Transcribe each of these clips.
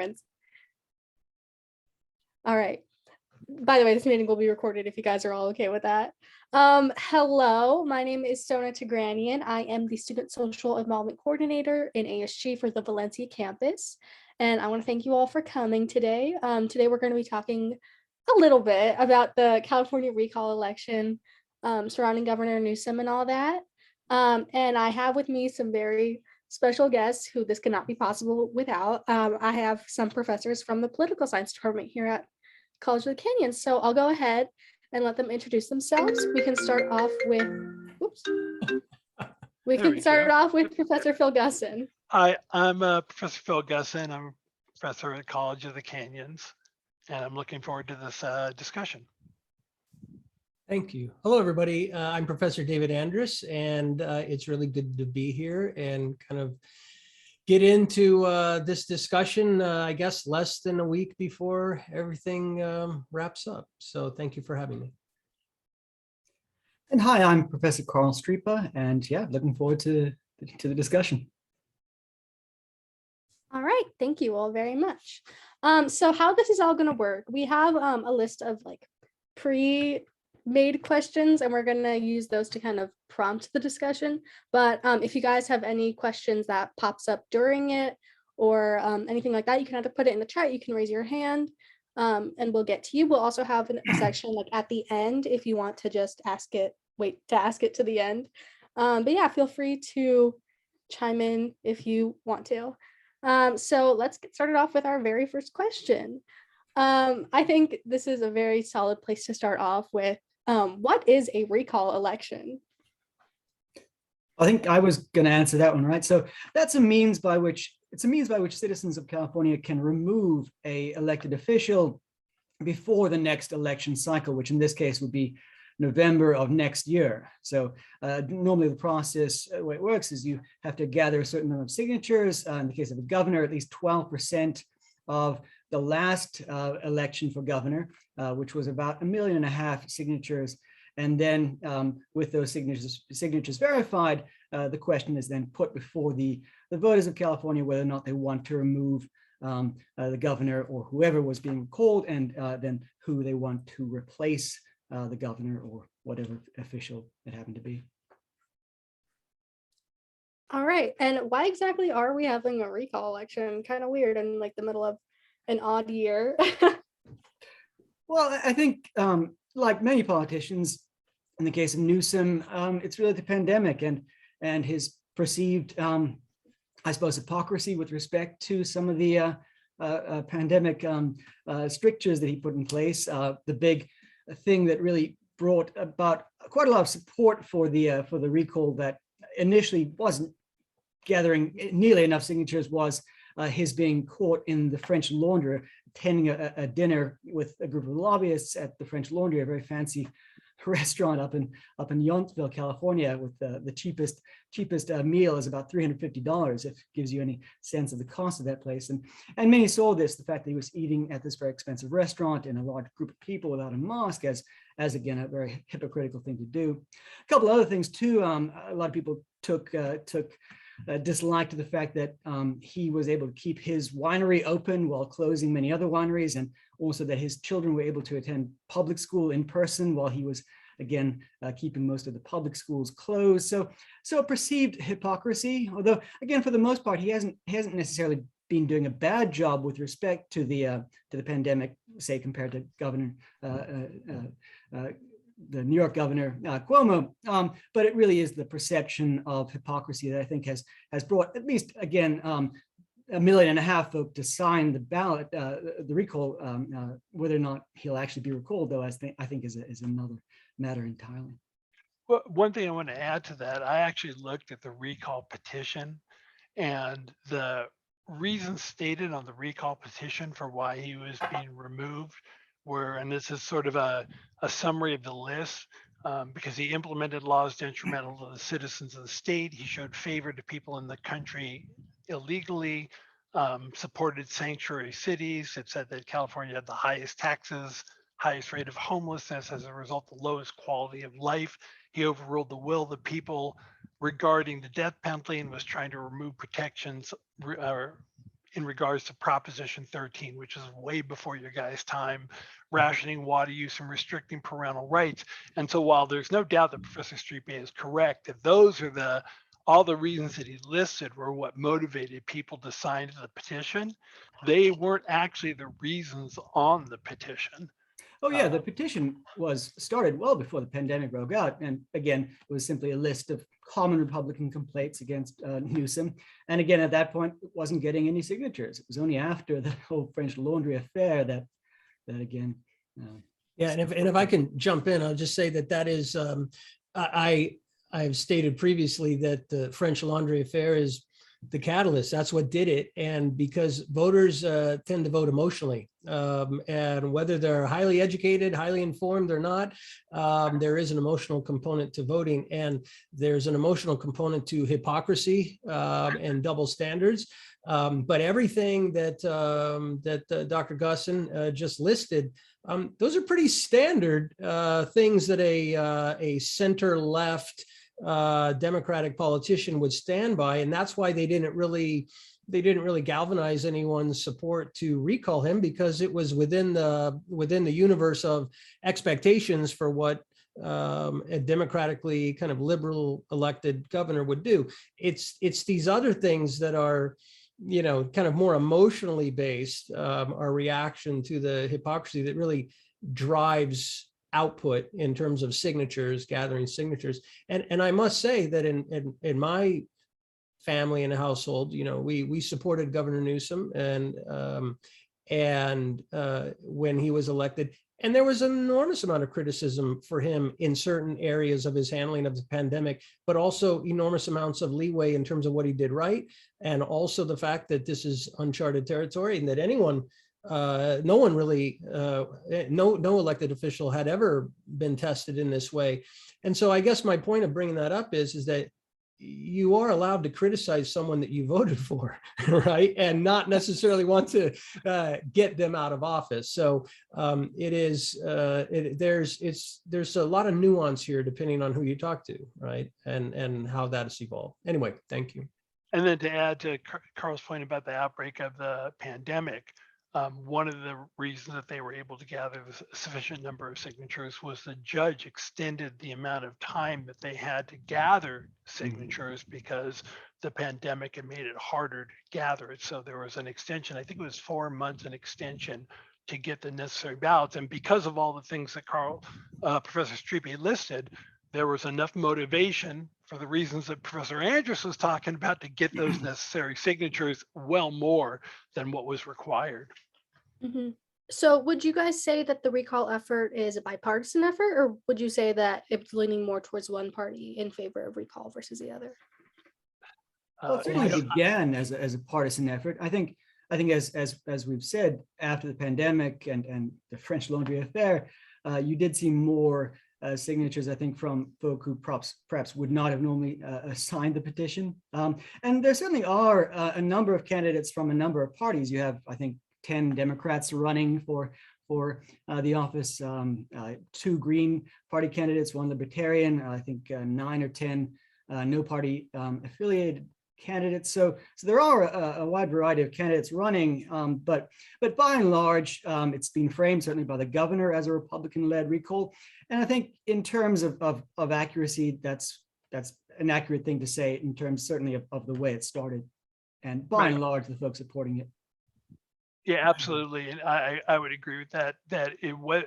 conference. All right. By the way, this meeting will be recorded if you guys are all okay with that. Hello, my name is Sona Tigranian. I am the Student Social Involvement Coordinator in ASG for the Valencia campus. And I want to thank you all for coming today. Today we're going to be talking a little bit about the California recall election surrounding Governor Newsom and all that. And I have with me some very special guests who this could not be possible without. I have some professors from the political science department here at College of the Canyons. So I'll go ahead and let them introduce themselves. We can start off with, Professor Phil Gusson. Hi, I'm Professor Phil Gusson. I'm a professor at College of the Canyons, and I'm looking forward to this discussion. Thank you. Hello, everybody. I'm Professor David Andrus, and it's really good to be here and kind of get into this discussion, I guess, less than a week before everything wraps up. So thank you for having me. And hi, I'm Professor Carl Streepa, and yeah, looking forward to the discussion. All right, thank you all very much. So how this is all going to work, we have a list of like pre-made questions, and we're going to use those to kind of prompt the discussion. But if you guys have any questions that pops up during it or anything like that, you can either put it in the chat, you can raise your hand, and we'll get to you. We'll also have a section like at the end if you want to just wait to ask it to the end. But yeah, feel free to chime in if you want to. So let's get started off with our very first question. I think this is a very solid place to start off with. What is a recall election? I think I was going to answer that one, right? So that's a means by which citizens of California can remove a elected official before the next election cycle, which in this case would be November of next year. So normally the process, the way it works is you have to gather a certain number of signatures. In the case of the governor, at least 12% of the last election for governor, which was about 1.5 million signatures. And then with those signatures verified, the question is then put before the voters of California whether or not they want to remove the governor or whoever was being recalled, and then who they want to replace the governor or whatever official it happened to be. All right, and why exactly are we having a recall election? Kind of weird in like the middle of an odd year. Well, I think like many politicians, in the case of Newsom, it's really the pandemic and his perceived, I suppose, hypocrisy with respect to some of the pandemic strictures that he put in place. The big thing that really brought about quite a lot of support for the recall that initially wasn't gathering nearly enough signatures was his being caught in the French Laundry, attending a dinner with a group of lobbyists at the French Laundry, a very fancy restaurant up in Yountville, California, with the cheapest meal is about $350, if it gives you any sense of the cost of that place. And many saw this, the fact that he was eating at this very expensive restaurant in a large group of people without a mask, as again a very hypocritical thing to do. A couple of other things too. A lot of people took dislike to the fact that he was able to keep his winery open while closing many other wineries, and also that his children were able to attend public school in person while he was, again, keeping most of the public schools closed. So a perceived hypocrisy, although, again, for the most part, he hasn't necessarily been doing a bad job with respect to the pandemic, say, compared to Governor the New York Governor Cuomo, but it really is the perception of hypocrisy that I think has brought at least, again, 1.5 million folk to sign the ballot, the recall. Whether or not he'll actually be recalled, though, I think is another matter entirely. Well, one thing I want to add to that, I actually looked at the recall petition, and the reasons stated on the recall petition for why he was being removed were, and this is sort of a summary of the list, because he implemented laws detrimental to the citizens of the state. He showed favor to people in the country illegally, supported sanctuary cities. It said that California had the highest taxes, highest rate of homelessness, as a result, the lowest quality of life. He overruled the will of the people regarding the death penalty and was trying to remove protections in regards to Proposition 13, which is way before your guys' time, rationing water use and restricting parental rights. And so while there's no doubt that Professor Streepy is correct, that those are all the reasons that he listed were what motivated people to sign the petition, they weren't actually the reasons on the petition. Oh yeah, the petition was started well before the pandemic broke out. And again, it was simply a list of common Republican complaints against Newsom. And again, at that point, it wasn't getting any signatures. It was only after the whole French Laundry affair that again. Yeah, and if I can jump in, I'll just say that is, I've stated previously that the French Laundry affair is the catalyst. That's what did it. And because voters tend to vote emotionally, and whether they're highly educated, highly informed or not, there is an emotional component to voting, and there's an emotional component to hypocrisy and double standards. But everything that Dr. Gusson just listed, those are pretty standard things that a center-left Democratic politician would stand by, and that's why they didn't really galvanize anyone's support to recall him, because it was within the universe of expectations for what a democratically kind of liberal elected governor would do. It's these other things that are, kind of more emotionally based, our reaction to the hypocrisy that really drives output in terms of signatures, gathering signatures. And I must say that in my family and household, we supported Governor Newsom and when he was elected, and there was an enormous amount of criticism for him in certain areas of his handling of the pandemic, but also enormous amounts of leeway in terms of what he did right, and also the fact that this is uncharted territory and that no one really, no elected official had ever been tested in this way. And so I guess my point of bringing that up is that you are allowed to criticize someone that you voted for, right? And not necessarily want to get them out of office. So there's a lot of nuance here depending on who you talk to, right? And how that has evolved. Anyway, thank you. And then to add to Carl's point about the outbreak of the pandemic, one of the reasons that they were able to gather a sufficient number of signatures was the judge extended the amount of time that they had to gather signatures because the pandemic had made it harder to gather it. So there was an extension, I think it was 4 months, an extension to get the necessary ballots. And because of all the things that Professor Streepy listed, there was enough motivation for the reasons that Professor Andrus was talking about to get those necessary signatures, well more than what was required. Mm-hmm. So would you guys say that the recall effort is a bipartisan effort, or would you say that it's leaning more towards one party in favor of recall versus the other? Well, it certainly began as a partisan effort. I think as we've said, after the pandemic and the French Laundry affair, you did see more signatures, I think, from folk who perhaps would not have normally signed the petition. And there certainly are a number of candidates from a number of parties. You have, I think, 10 Democrats running for the office, 2 Green Party candidates, 1 Libertarian, I think 9 or 10 no party affiliated candidates. So there are a wide variety of candidates running, but by and large, it's been framed certainly by the governor as a Republican-led recall. And I think in terms of accuracy, that's an accurate thing to say in terms certainly of the way it started. And by and large, the folks supporting it. Yeah, absolutely. And I would agree with that it was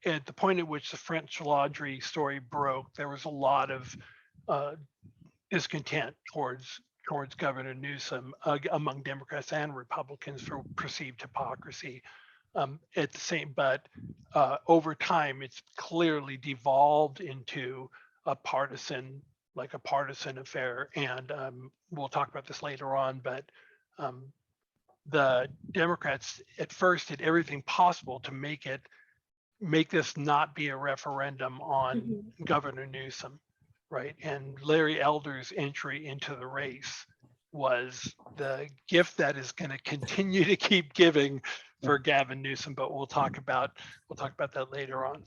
at the point at which the French Laundry story broke, there was a lot of discontent towards Governor Newsom among Democrats and Republicans for perceived hypocrisy. At the same, but over time, it's clearly devolved into a partisan affair. And we'll talk about this later on, but the Democrats at first did everything possible to make this not be a referendum on Governor Newsom, right? And Larry Elder's entry into the race was the gift that is going to continue to keep giving for Gavin Newsom, but we'll talk about that later on.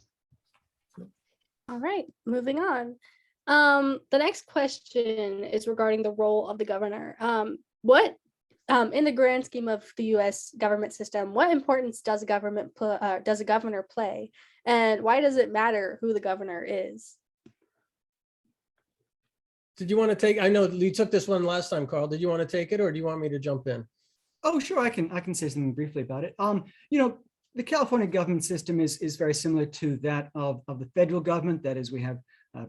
All right, moving on. The next question is regarding the role of the governor. What in the grand scheme of the U.S. government system, what importance does a governor play, and why does it matter who the governor is? Did you want to take, I know you took this one last time, Carl. Did you want to take it or do you want me to jump in? Oh, sure. I can say something briefly about it. The California government system is very similar to that of the federal government. That is, we have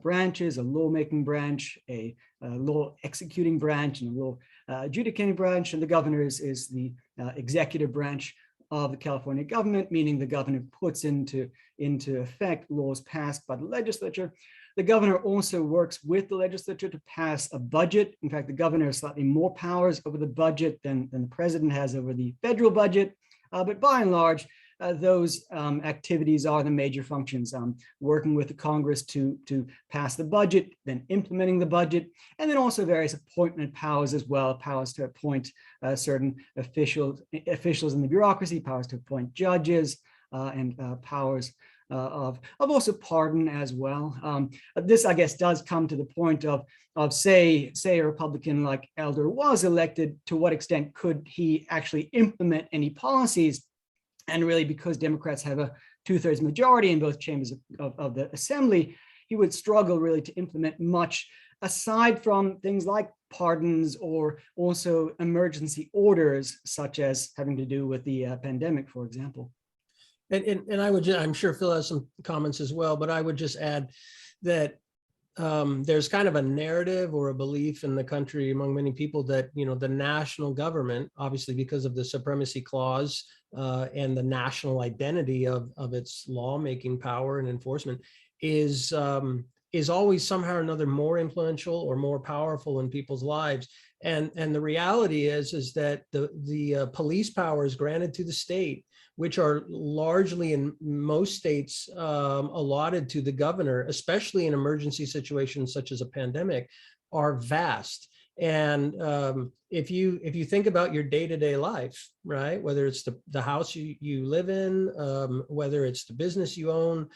branches, a lawmaking branch, a law executing branch, and a law adjudicating branch. And the governor is the executive branch of the California government, meaning the governor puts into effect laws passed by the legislature. The governor also works with the legislature to pass a budget. In fact, the governor has slightly more powers over the budget than the president has over the federal budget. But by and large, those activities are the major functions, working with the Congress to pass the budget, then implementing the budget, and then also various appointment powers as well, powers to appoint certain officials in the bureaucracy, powers to appoint judges, and powers of also pardon as well. This, I guess, does come to the point of say a Republican like Elder was elected, to what extent could he actually implement any policies? And really, because Democrats have a 2/3 majority in both chambers of the assembly, he would struggle really to implement much aside from things like pardons or also emergency orders, such as having to do with the pandemic, for example. And I would just, I'm sure Phil has some comments as well, but I would just add that there's kind of a narrative or a belief in the country among many people that, the national government, obviously because of the supremacy clause and the national identity of its lawmaking power and enforcement, is always somehow or another more influential or more powerful in people's lives. And the reality is that the police powers granted to the state, which are largely in most states allotted to the governor, especially in emergency situations such as a pandemic, are vast. And if you think about your day-to-day life, right, whether it's the house you live in, whether it's the business you own,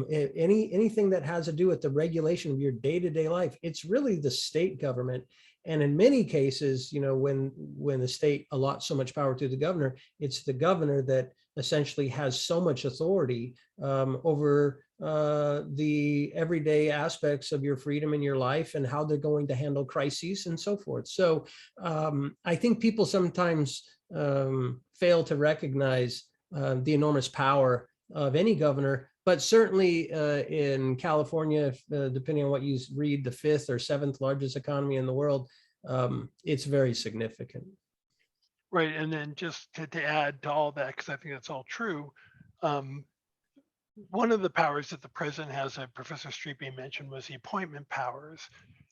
anything that has to do with the regulation of your day-to-day life, it's really the state government. And in many cases, when the state allots so much power to the governor, it's the governor that essentially has so much authority over the everyday aspects of your freedom in your life and how they're going to handle crises and so forth. So I think people sometimes fail to recognize the enormous power of any governor. But certainly in California, depending on what you read, the 5th or 7th largest economy in the world, it's very significant. Right. And then just to add to all that, because I think that's all true, one of the powers that the president has, that Professor Streepy mentioned, was the appointment powers.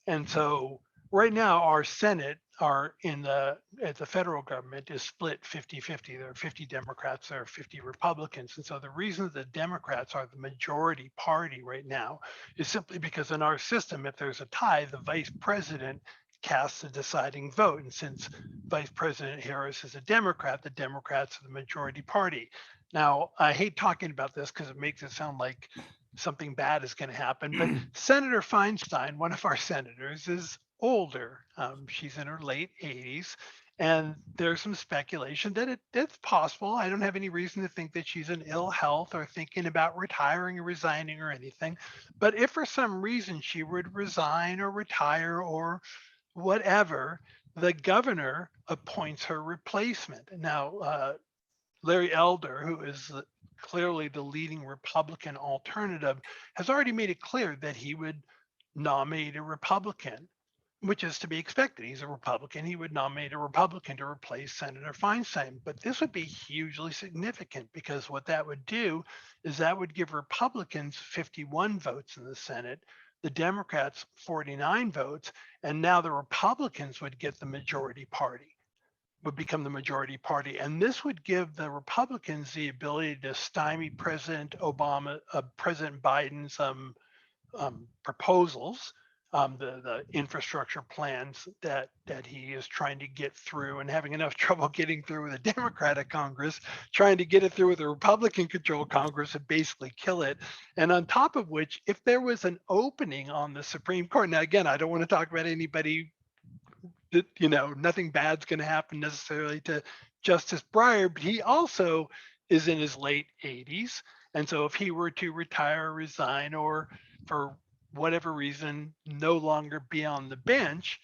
And so right now, our Senate at the federal government is split 50-50. There are 50 Democrats, there are 50 Republicans. And so the reason the Democrats are the majority party right now is simply because in our system, if there's a tie, the vice president casts the deciding vote. And since Vice President Harris is a Democrat, the Democrats are the majority party. Now, I hate talking about this because it makes it sound like something bad is going to happen, but Senator Feinstein, one of our senators, is older. She's in her late 80s, and there's some speculation that it's possible. I don't have any reason to think that she's in ill health or thinking about retiring or resigning or anything. But if for some reason she would resign or retire or whatever, the governor appoints her replacement. Now, Larry Elder, who is clearly the leading Republican alternative, has already made it clear that he would nominate a Republican, which is to be expected. He's a Republican. He would nominate a Republican to replace Senator Feinstein. But this would be hugely significant, because what that would do is that would give Republicans 51 votes in the Senate, the Democrats 49 votes, and now the Republicans would get the majority party, would become the majority party. And this would give the Republicans the ability to stymie President Biden's proposals, the infrastructure plans that he is trying to get through and having enough trouble getting through with a Democratic Congress, trying to get it through with a Republican-controlled Congress and basically kill it. And on top of which, if there was an opening on the Supreme Court, now again, I don't want to talk about anybody that, you know, nothing bad's going to happen necessarily to Justice Breyer, but he also is in his late 80s. And so if he were to retire or resign, or for whatever reason, no longer be on the bench,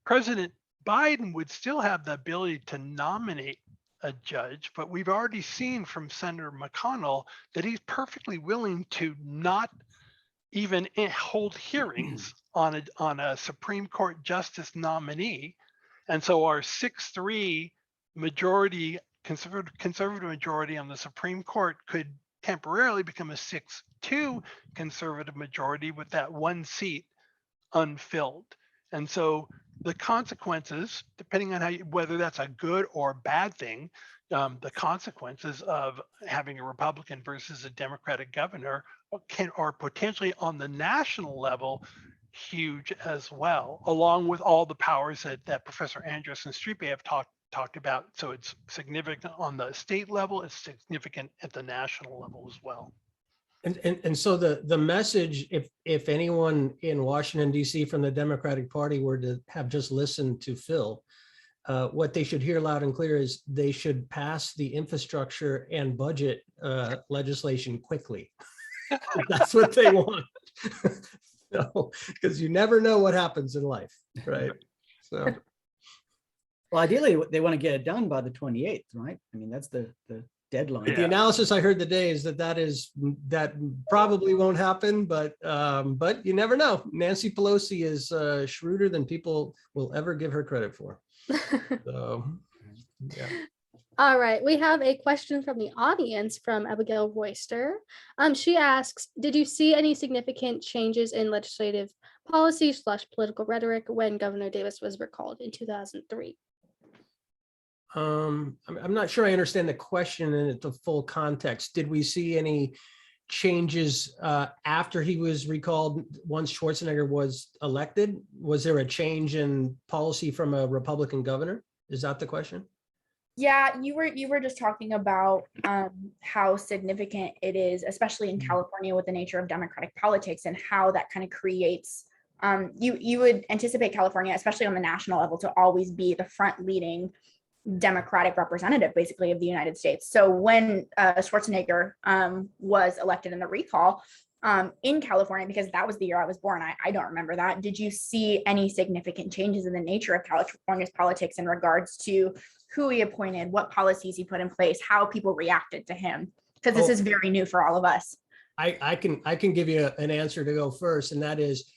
President Biden would still have the ability to nominate a judge. But we've already seen from Senator McConnell that he's perfectly willing to not even hold hearings on a Supreme Court justice nominee. And so our 6-3 majority, conservative majority on the Supreme Court could temporarily become a 6-2 conservative majority with that one seat unfilled. And so the consequences, depending on whether that's a good or bad thing, the consequences of having a Republican versus a Democratic governor are potentially on the national level huge as well, along with all the powers that Professor Andrus and Stripe have talked about. So it's significant on the state level, it's significant at the national level as well. And so the message, if anyone in Washington, D.C. from the Democratic Party were to have just listened to Phil, what they should hear loud and clear is they should pass the infrastructure and budget legislation quickly. That's what they want. So, because you never know what happens in life, right? So, Well, ideally, they want to get it done by the 28th, right? I mean, that's the deadline. the analysis I heard today is that probably won't happen, but you never know. Nancy Pelosi is shrewder than people will ever give her credit for. So, yeah. All right, we have a question from the audience from Abigail Royster. She asks, did you see any significant changes in legislative policy / political rhetoric when Governor Davis was recalled in 2003? I'm not sure I understand the question in the full context. Did we see any changes after he was recalled once Schwarzenegger was elected? Was there a change in policy from a Republican governor? Is that the question? Yeah, you were just talking about how significant it is, especially in California with the nature of Democratic politics, and how that kind of creates, you would anticipate California, especially on the national level, to always be the front leading Democratic representative basically of the United States. So when Schwarzenegger was elected in the recall in California, because that was the year I was born, I don't remember that. Did you see any significant changes in the nature of California's politics in regards to who he appointed, what policies he put in place, how people reacted to him? Because this is very new for all of us. I can give you an answer to go first, and that is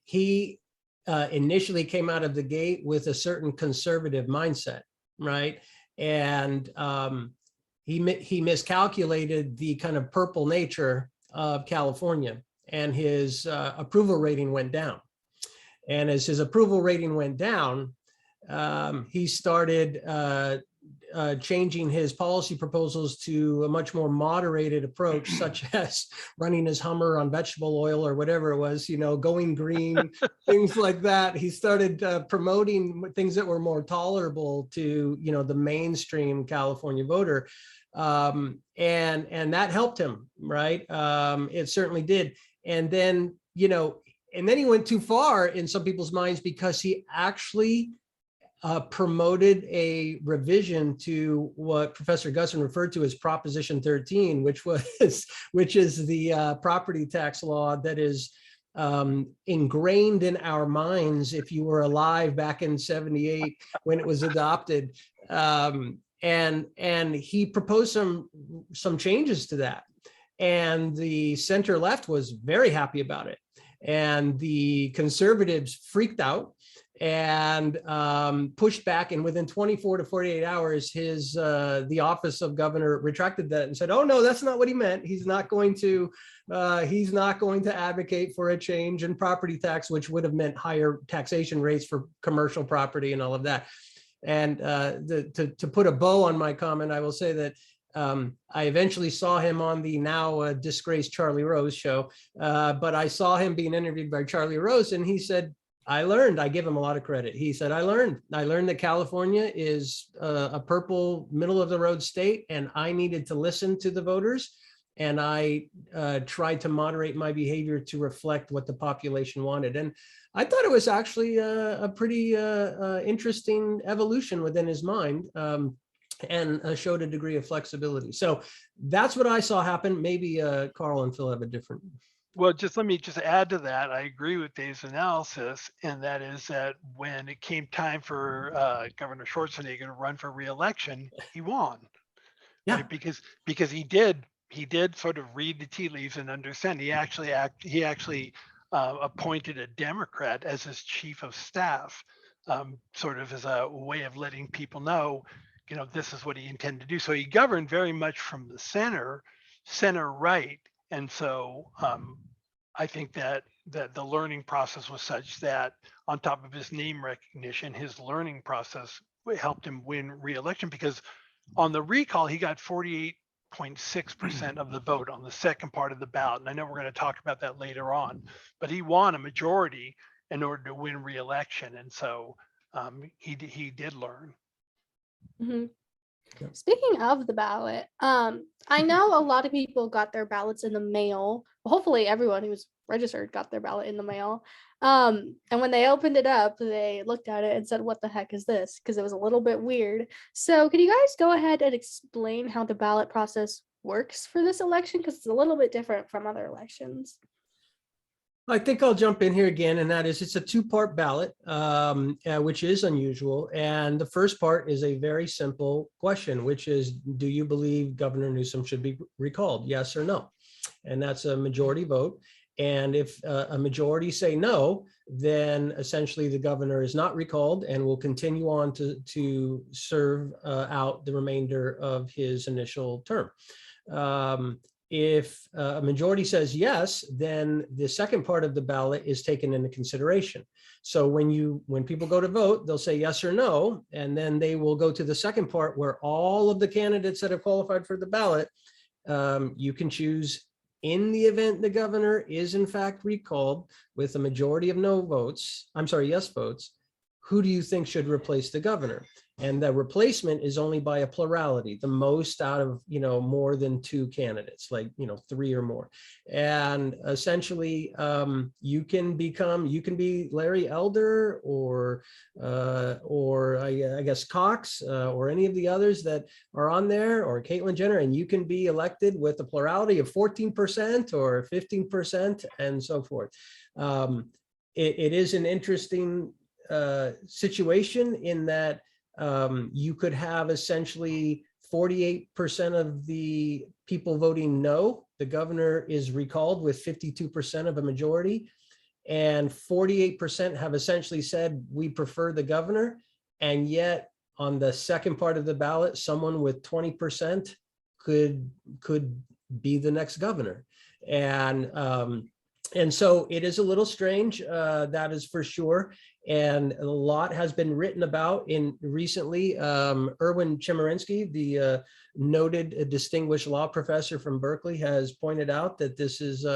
he initially came out of the gate with a certain conservative mindset, right? And he miscalculated the kind of purple nature of California, and his approval rating went down. And as his approval rating went down, he started changing his policy proposals to a much more moderated approach, such as running his Hummer on vegetable oil or whatever it was, you know, going green, things like that. He started promoting things that were more tolerable to, you know, the mainstream California voter. And that helped him, right? It certainly did. And then, you know, and then he went too far in some people's minds, because he actually promoted a revision to what Professor Gusson referred to as Proposition 13, which is the property tax law that is ingrained in our minds if you were alive back in '78 when it was adopted. And he proposed some changes to that, and the center left was very happy about it, and the conservatives freaked out and pushed back. And within 24 to 48 hours, the office of governor retracted that and said, "Oh no, that's not what he meant. He's not going to advocate for a change in property tax, which would have meant higher taxation rates for commercial property and all of that." And to put a bow on my comment, I will say that I eventually saw him on the now disgraced Charlie Rose show, but I saw him being interviewed by Charlie Rose, and he said, I learned. I give him a lot of credit. He said, I learned that California is a purple middle of the road state, and I needed to listen to the voters. and I tried to moderate my behavior to reflect what the population wanted. And I thought it was actually a pretty interesting evolution within his mind, and showed a degree of flexibility. So that's what I saw happen. Maybe Carl and Phil have a different. Well, let me add to that. I agree with Dave's analysis, and that is that when it came time for Governor Schwarzenegger to run for re-election, he won. Yeah. Right? Because he did sort of read the tea leaves and understand. He actually appointed a Democrat as his chief of staff, sort of as a way of letting people know, this is what he intended to do. So he governed very much from the center right. And so I think that the learning process was such that on top of his name recognition, his learning process helped him win re-election, because on the recall, he got 48.6% of the vote on the second part of the ballot. And I know we're going to talk about that later on, but he won a majority in order to win re-election. And so he did learn. Mhm. Speaking of the ballot, I know a lot of people got their ballots in the mail. Well, hopefully everyone who's registered got their ballot in the mail. And when they opened it up, they looked at it and said, "What the heck is this?" Because it was a little bit weird. So could you guys go ahead and explain how the ballot process works for this election? Because it's a little bit different from other elections. I think I'll jump in here again, and that is it's a two-part ballot, which is unusual. And the first part is a very simple question, which is, do you believe Governor Newsom should be recalled? Yes or no? And that's a majority vote. And if a majority say no, then essentially the governor is not recalled and will continue on to serve out the remainder of his initial term. If a majority says yes, then the second part of the ballot is taken into consideration. So when people go to vote, they'll say yes or no, and then they will go to the second part where all of the candidates that have qualified for the ballot, you can choose, in the event the governor is in fact recalled with a majority of yes votes, who do you think should replace the governor? And the replacement is only by a plurality, the most out of, more than two candidates, like, 3 or more. And essentially, you can be Larry Elder or I guess Cox or any of the others that are on there, or Caitlyn Jenner, and you can be elected with a plurality of 14% or 15% and so forth. It is an interesting situation in that you could have essentially 48% of the people voting no, the governor is recalled with 52% of a majority, and 48% have essentially said we prefer the governor. And yet on the second part of the ballot, someone with 20% could be the next governor. And so it is a little strange, that is for sure. And a lot has been written about recently. Erwin Chemerinsky, the noted distinguished law professor from Berkeley, has pointed out that this is,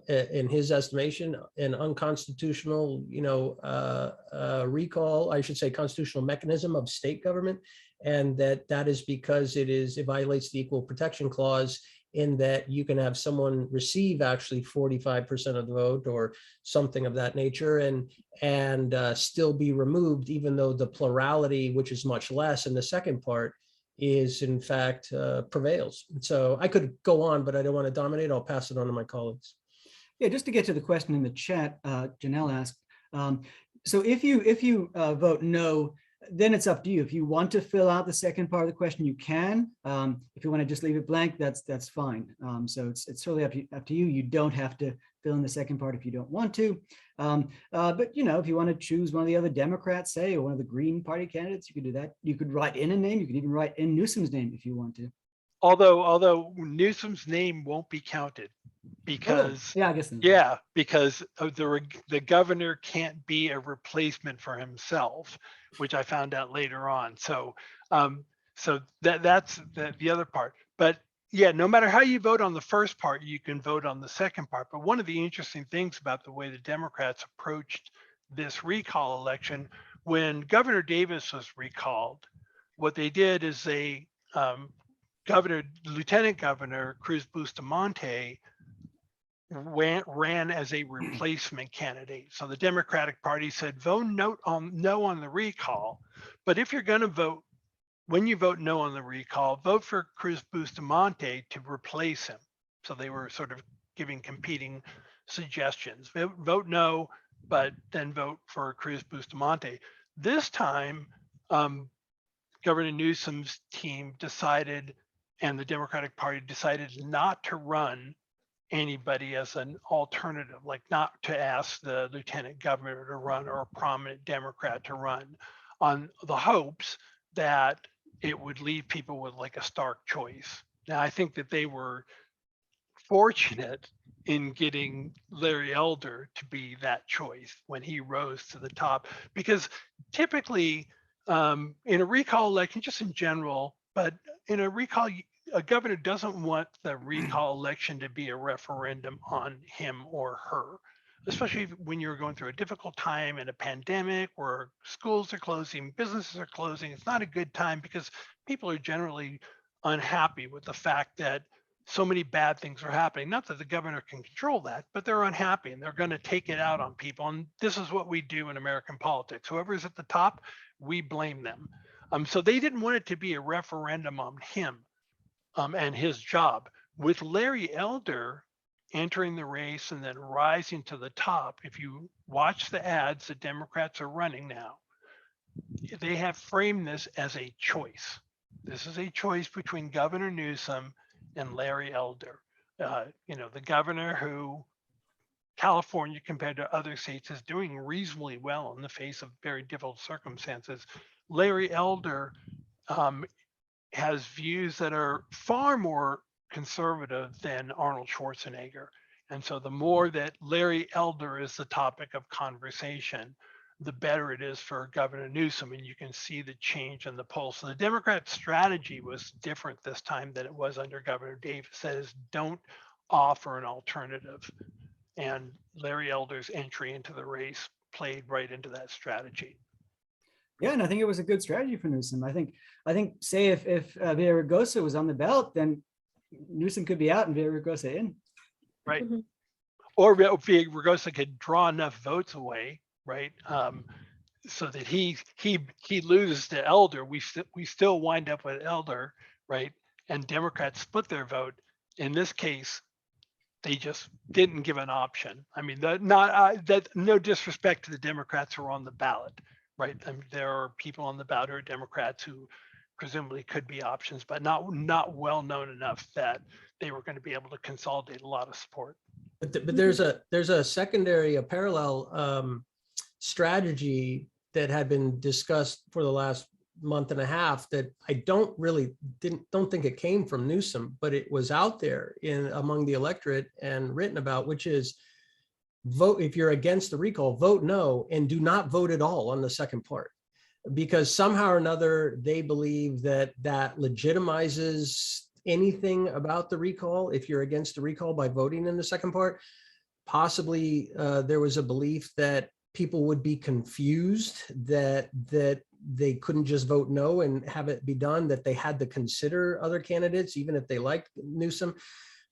in his estimation, an unconstitutional, recall, I should say, constitutional mechanism of state government. And that is because it violates the Equal Protection Clause, in that you can have someone receive actually 45% of the vote or something of that nature and still be removed, even though the plurality, which is much less in the second part, is in fact prevails. So I could go on, but I don't want to dominate. I'll pass it on to my colleagues. Yeah, just to get to the question in the chat, Janelle asked, so if you vote no, then it's up to you. If you want to fill out the second part of the question, you can. If you want to just leave it blank, that's fine. So it's totally up to you. You don't have to fill in the second part if you don't want to. But if you want to choose one of the other Democrats, say, or one of the Green Party candidates, you could do that. You could write in a name. You could even write in Newsom's name if you want to. Although Newsom's name won't be counted, because I guess because the governor can't be a replacement for himself, which I found out later on. So that's the other part. But yeah, no matter how you vote on the first part, you can vote on the second part. But one of the interesting things about the way the Democrats approached this recall election, when Governor Davis was recalled, what they did is they Lieutenant Governor Cruz Bustamante ran as a replacement candidate. So the Democratic Party said, vote no on the recall. But if you're going to vote, when you vote no on the recall, vote for Cruz Bustamante to replace him. So they were sort of giving competing suggestions. Vote no, but then vote for Cruz Bustamante. This time, Governor Newsom's team decided, and the Democratic Party decided not to run anybody as an alternative, like not to ask the lieutenant governor to run or a prominent Democrat to run, on the hopes that it would leave people with like a stark choice. Now, I think that they were fortunate in getting Larry Elder to be that choice when he rose to the top, because typically in a recall election, just in general, but in a recall, a governor doesn't want the recall election to be a referendum on him or her, especially when you're going through a difficult time in a pandemic where schools are closing, businesses are closing. It's not a good time because people are generally unhappy with the fact that so many bad things are happening. Not that the governor can control that, but they're unhappy and they're going to take it out on people. And this is what we do in American politics. Whoever's at the top, we blame them. So they didn't want it to be a referendum on him and his job. With Larry Elder entering the race and then rising to the top, if you watch the ads that Democrats are running now, they have framed this as a choice. This is a choice between Governor Newsom and Larry Elder. The governor who California, compared to other states, is doing reasonably well in the face of very difficult circumstances. Larry Elder has views that are far more conservative than Arnold Schwarzenegger. And so the more that Larry Elder is the topic of conversation, the better it is for Governor Newsom. And you can see the change in the polls. So the Democrat strategy was different this time than it was under Governor Davis. That is, don't offer an alternative. And Larry Elder's entry into the race played right into that strategy. Yeah, and I think it was a good strategy for Newsom. I think, say if Villaraigosa was on the ballot, then Newsom could be out and Villaraigosa in. Right. Mm-hmm. Or Villaraigosa could draw enough votes away, right? So that he loses to Elder. We still wind up with Elder, right? And Democrats split their vote. In this case, they just didn't give an option. I mean, no disrespect to the Democrats who are on the ballot, right? I mean, there are people on the ballot who are Democrats who presumably could be options, but not well known enough that they were going to be able to consolidate a lot of support. But there's a secondary, a parallel strategy that had been discussed for the last month and a half that I don't think it came from Newsom, but it was out there among the electorate and written about, which is vote, if you're against the recall, vote no, and do not vote at all on the second part, because somehow or another they believe that legitimizes anything about the recall if you're against the recall by voting in the second part. Possibly there was a belief that people would be confused that they couldn't just vote no and have it be done, that they had to consider other candidates even if they liked Newsom.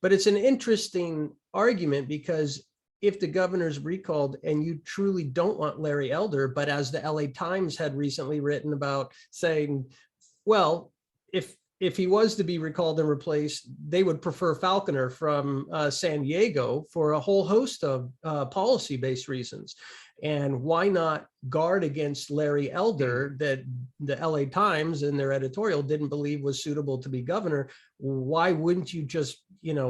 But it's an interesting argument, because if the governor's recalled and you truly don't want Larry Elder, but as the LA Times had recently written about, saying, well, if he was to be recalled and replaced, they would prefer Falconer from San Diego for a whole host of policy-based reasons. And why not guard against Larry Elder, that the LA Times in their editorial didn't believe was suitable to be governor? Why wouldn't you just,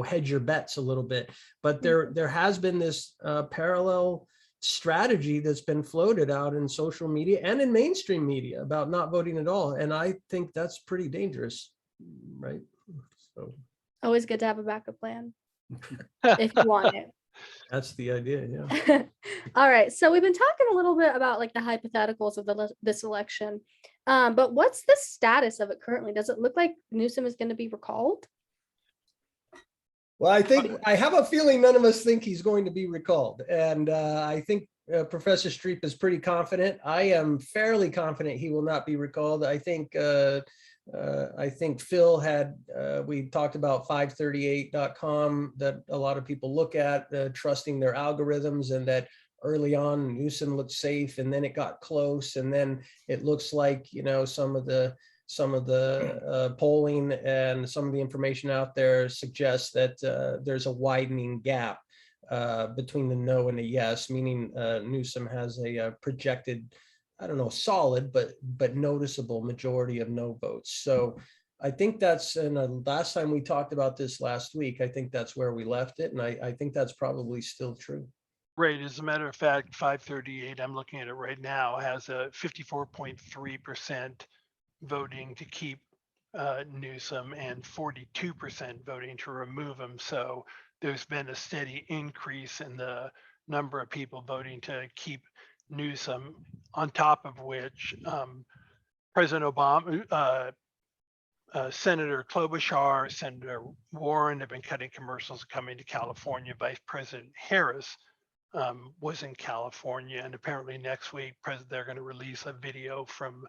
hedge your bets a little bit? But there has been this parallel strategy that's been floated out in social media and in mainstream media about not voting at all. And I think that's pretty dangerous, right? So always good to have a backup plan if you want it. That's the idea, yeah. All right, so we've been talking a little bit about like the hypotheticals of this election, but what's the status of it currently? Does it look like Newsom is going to be recalled? Well, I have a feeling none of us think he's going to be recalled. And I think Professor Streep is pretty confident. I am fairly confident he will not be recalled. I think I think Phil had, we talked about 538.com that a lot of people look at, trusting their algorithms, and that early on Newsom looked safe, and then it got close, and then it looks like, you know, some of the polling and some of the information out there suggests that there's a widening gap between the no and the yes, meaning Newsom has a projected, I don't know, solid, but noticeable majority of no votes. So I think that's, and last time we talked about this last week, I think that's where we left it. And I think that's probably still true. Right. As a matter of fact, 538, I'm looking at it right now, has a 54.3% voting to keep Newsom and 42% voting to remove him. So there's been a steady increase in the number of people voting to keep Newsom, on top of which President Obama, Senator Klobuchar, Senator Warren have been cutting commercials coming to California. Vice President Harris was in California, and apparently next week they're going to release a video from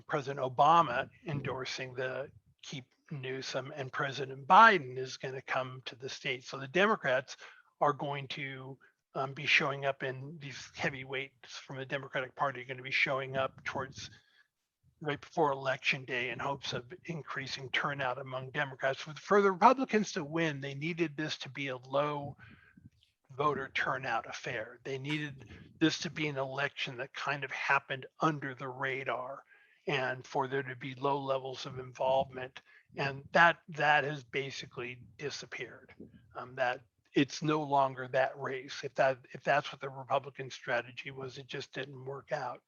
President Obama endorsing the keep Newsom, and President Biden is going to come to the state. So the Democrats are going to be showing up, in these heavyweights from the Democratic Party are going to be showing up towards right before Election Day in hopes of increasing turnout among Democrats. For the Republicans to win, they needed this to be a low voter turnout affair. They needed this to be an election that kind of happened under the radar, and for there to be low levels of involvement. And that has basically disappeared. That it's no longer that race. If that's what the Republican strategy was, it just didn't work out.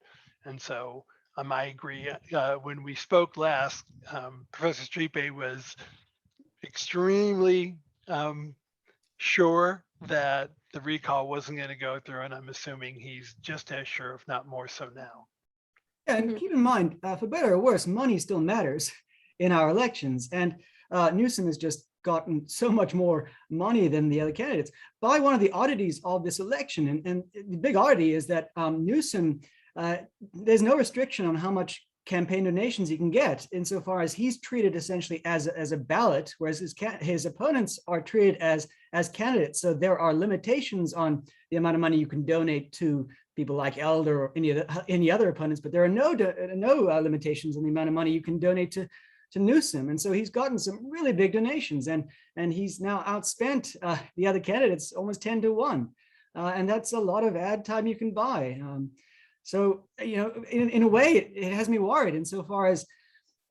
And so I agree. When we spoke last, Professor Stripe was extremely sure that the recall wasn't going to go through, and I'm assuming he's just as sure, if not more so now. Yeah, and keep in mind, for better or worse, money still matters in our elections. And Newsom has just gotten so much more money than the other candidates. By one of the oddities of this election, and the big oddity is that Newsom, there's no restriction on how much campaign donations he can get, insofar as he's treated essentially as a ballot, whereas his opponents are treated as candidates. So there are limitations on the amount of money you can donate to people like Elder or any other opponents, but there are no limitations on the amount of money you can donate to Newsom. And so he's gotten some really big donations, and he's now outspent the other candidates almost 10 to 1. And that's a lot of ad time you can buy. So, you know, in a way, it has me worried insofar as,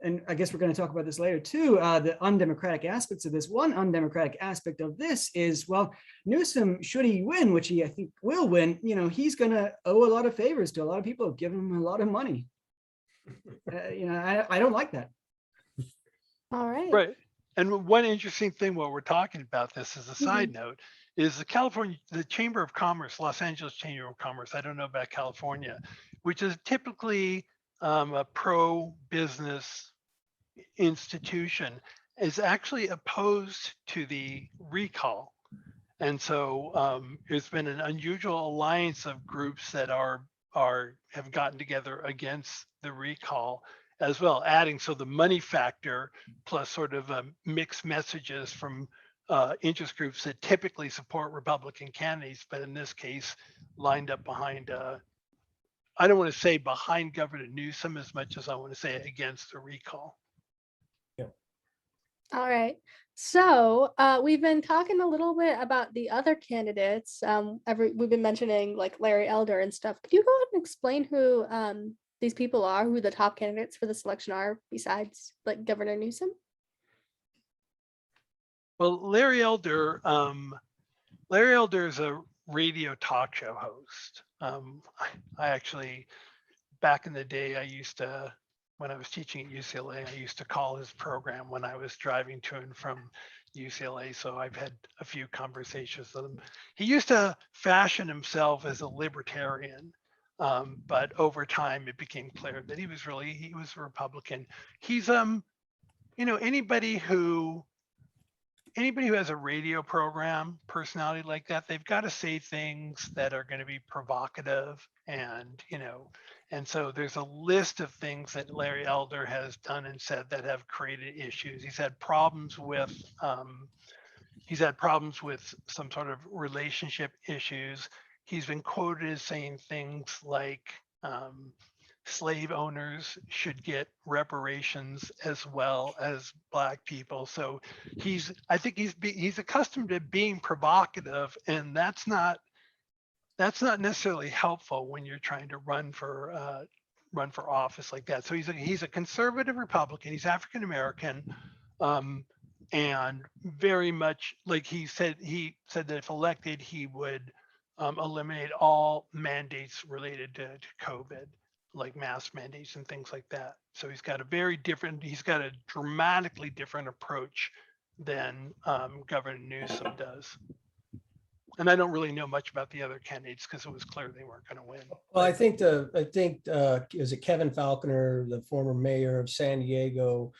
and I guess we're going to talk about this later too, the undemocratic aspects of this. One undemocratic aspect of this is, well, Newsom, should he win, which he I think will win, you know, he's going to owe a lot of favors to a lot of people who give him a lot of money. You know, I don't like that. All right. Right. And one interesting thing while we're talking about this as a side note is the Chamber of Commerce, Los Angeles Chamber of Commerce, I don't know about California, which is typically a pro-business institution, is actually opposed to the recall. And so there's been an unusual alliance of groups that have gotten together against the recall as well, adding so the money factor plus sort of mixed messages from interest groups that typically support Republican candidates, but in this case lined up behind, I don't want to say behind Governor Newsom as much as I want to say against the recall. Yeah. All right. So we've been talking a little bit about the other candidates. We've been mentioning like Larry Elder and stuff. Could you go ahead and explain who these people are, who the top candidates for this election are, besides like Governor Newsom? Well, Larry Elder is a radio talk show host. I actually, back in the day, when I was teaching at UCLA, I used to call his program when I was driving to and from UCLA. So I've had a few conversations with him. He used to fashion himself as a libertarian. But over time, it became clear that he was a Republican. He's, you know, anybody who has a radio program personality like that, they've got to say things that are going to be provocative and, you know, And so there's a list of things that Larry Elder has done and said that have created issues. He's had problems with some sort of relationship issues. He's been quoted as saying things like slave owners should get reparations as well as Black people. So I think he's accustomed to being provocative, and that's not necessarily helpful when you're trying to run for office like that. So he's a conservative Republican. He's African American, and very much like he said that if elected, he would eliminate all mandates related to COVID, like mask mandates and things like that. So he's got a dramatically different approach than Governor Newsom does. And I don't really know much about the other candidates because it was clear they weren't going to win. Well, I think is it Kevin Falconer, the former mayor of San Diego,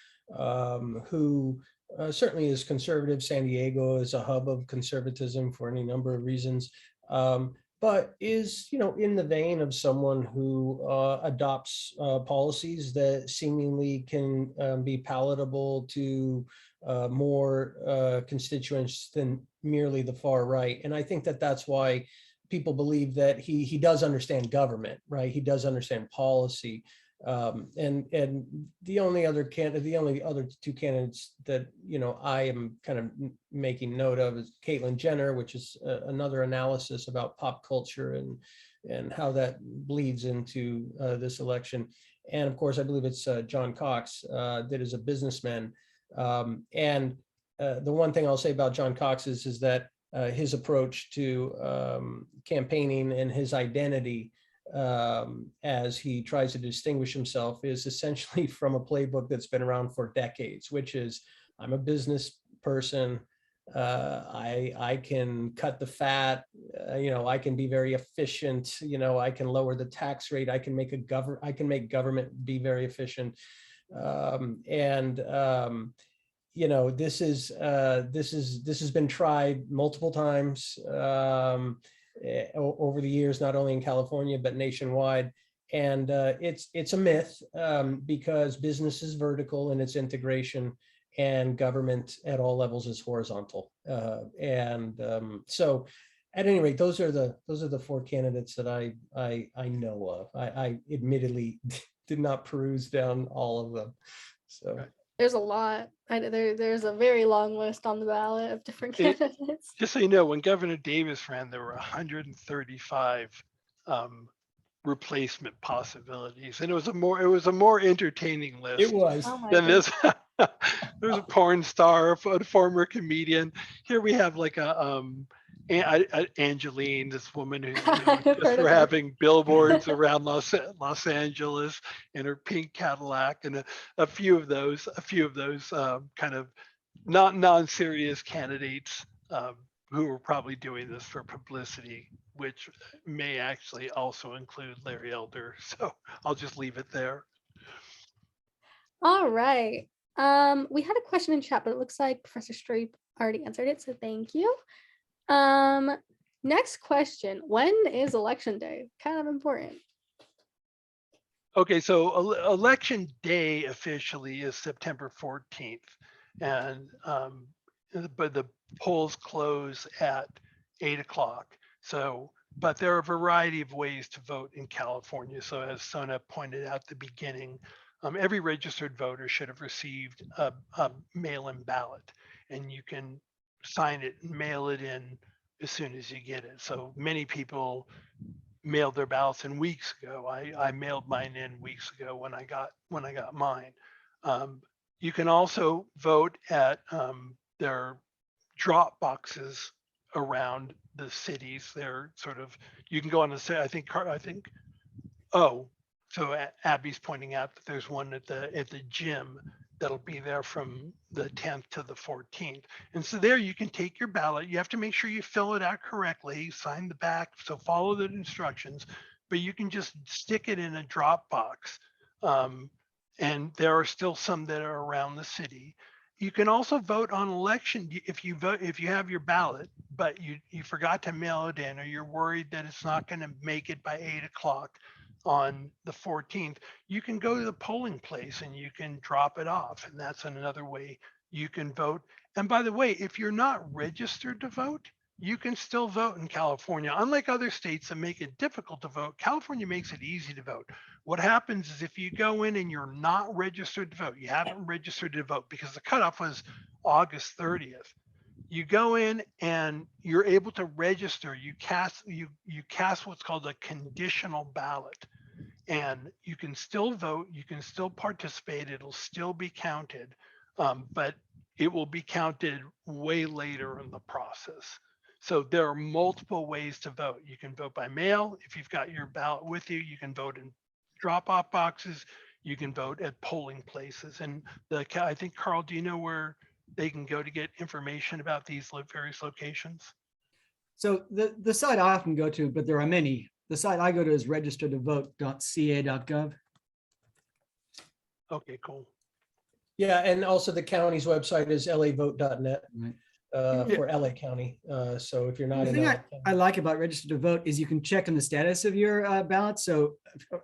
who certainly is conservative. San Diego is a hub of conservatism for any number of reasons, but is, in the vein of someone who adopts policies that seemingly can be palatable to more constituents than merely the far right. And I think that that's why people believe that he does understand government, right? He does understand policy. And the only other two candidates that I am kind of making note of is Caitlyn Jenner, which is another analysis about pop culture and how that bleeds into this election. And of course, I believe it's John Cox that is a businessman. And the one thing I'll say about John Cox is that his approach to campaigning and his identity as he tries to distinguish himself is essentially from a playbook that's been around for decades, which is, I'm a business person. I can cut the fat, I can be very efficient, I can lower the tax rate, I can make government be very efficient. This has been tried multiple times over the years, not only in California but nationwide, and it's a myth because business is vertical in its integration, and government at all levels is horizontal. So, at any rate, those are the four candidates that I know of. I admittedly did not peruse down all of them. So. Right. There's a lot. There's a very long list on the ballot of different candidates. Just so you know, when Governor Davis ran, there were 135 replacement possibilities, and it was a more entertaining list. It was. Oh my than goodness. this. There's a porn star, a former comedian. Here we have like Angeline, this woman who's just for having billboards around Los Angeles in her pink Cadillac, and a few of those kind of not non-serious candidates who are probably doing this for publicity, which may actually also include Larry Elder. So I'll just leave it there. All right. We had a question in chat, but it looks like Professor Streep already answered it, so thank you. Next question. When is election day? Kind of important. Okay, so election day officially is September 14th, and but the polls close at 8 o'clock. So, but there are a variety of ways to vote in California. So as Sona pointed out at the beginning, every registered voter should have received a mail-in ballot, and you can sign it and mail it in as soon as you get it. So many people mailed their ballots in weeks ago. I mailed mine in weeks ago when I got mine. You can also vote at their drop boxes around the cities. They're sort of, you can go on the, so Abby's pointing out that there's one at the gym that'll be there from the 10th to the 14th. And so there you can take your ballot. You have to make sure you fill it out correctly, sign the back, so follow the instructions, but you can just stick it in a drop box. And there are still some that are around the city. You can also vote on election if you have your ballot, but you forgot to mail it in, or you're worried that it's not going to make it by 8 o'clock. on the 14th, you can go to the polling place and you can drop it off. And that's another way you can vote. And by the way, if you're not registered to vote, you can still vote in California. Unlike other states that make it difficult to vote, California makes it easy to vote. What happens is if you go in and you're not registered to vote, you haven't registered to vote because the cutoff was August 30th. You go in and you're able to register. You cast what's called a conditional ballot, and you can still vote. You can still participate. It'll still be counted, but it will be counted way later in the process. So there are multiple ways to vote. You can vote by mail. If you've got your ballot with you, you can vote in drop-off boxes. You can vote at polling places. And I think, Carl, do you know where they can go to get information about these various locations? So the site I often go to, but there are many. The site I go to is registertovote.ca.gov. Okay, cool. Yeah, and also the county's website is lavote.net Right. for LA County. So if you're not The in thing LA I County. like about Register to Vote is you can check on the status of your ballot. So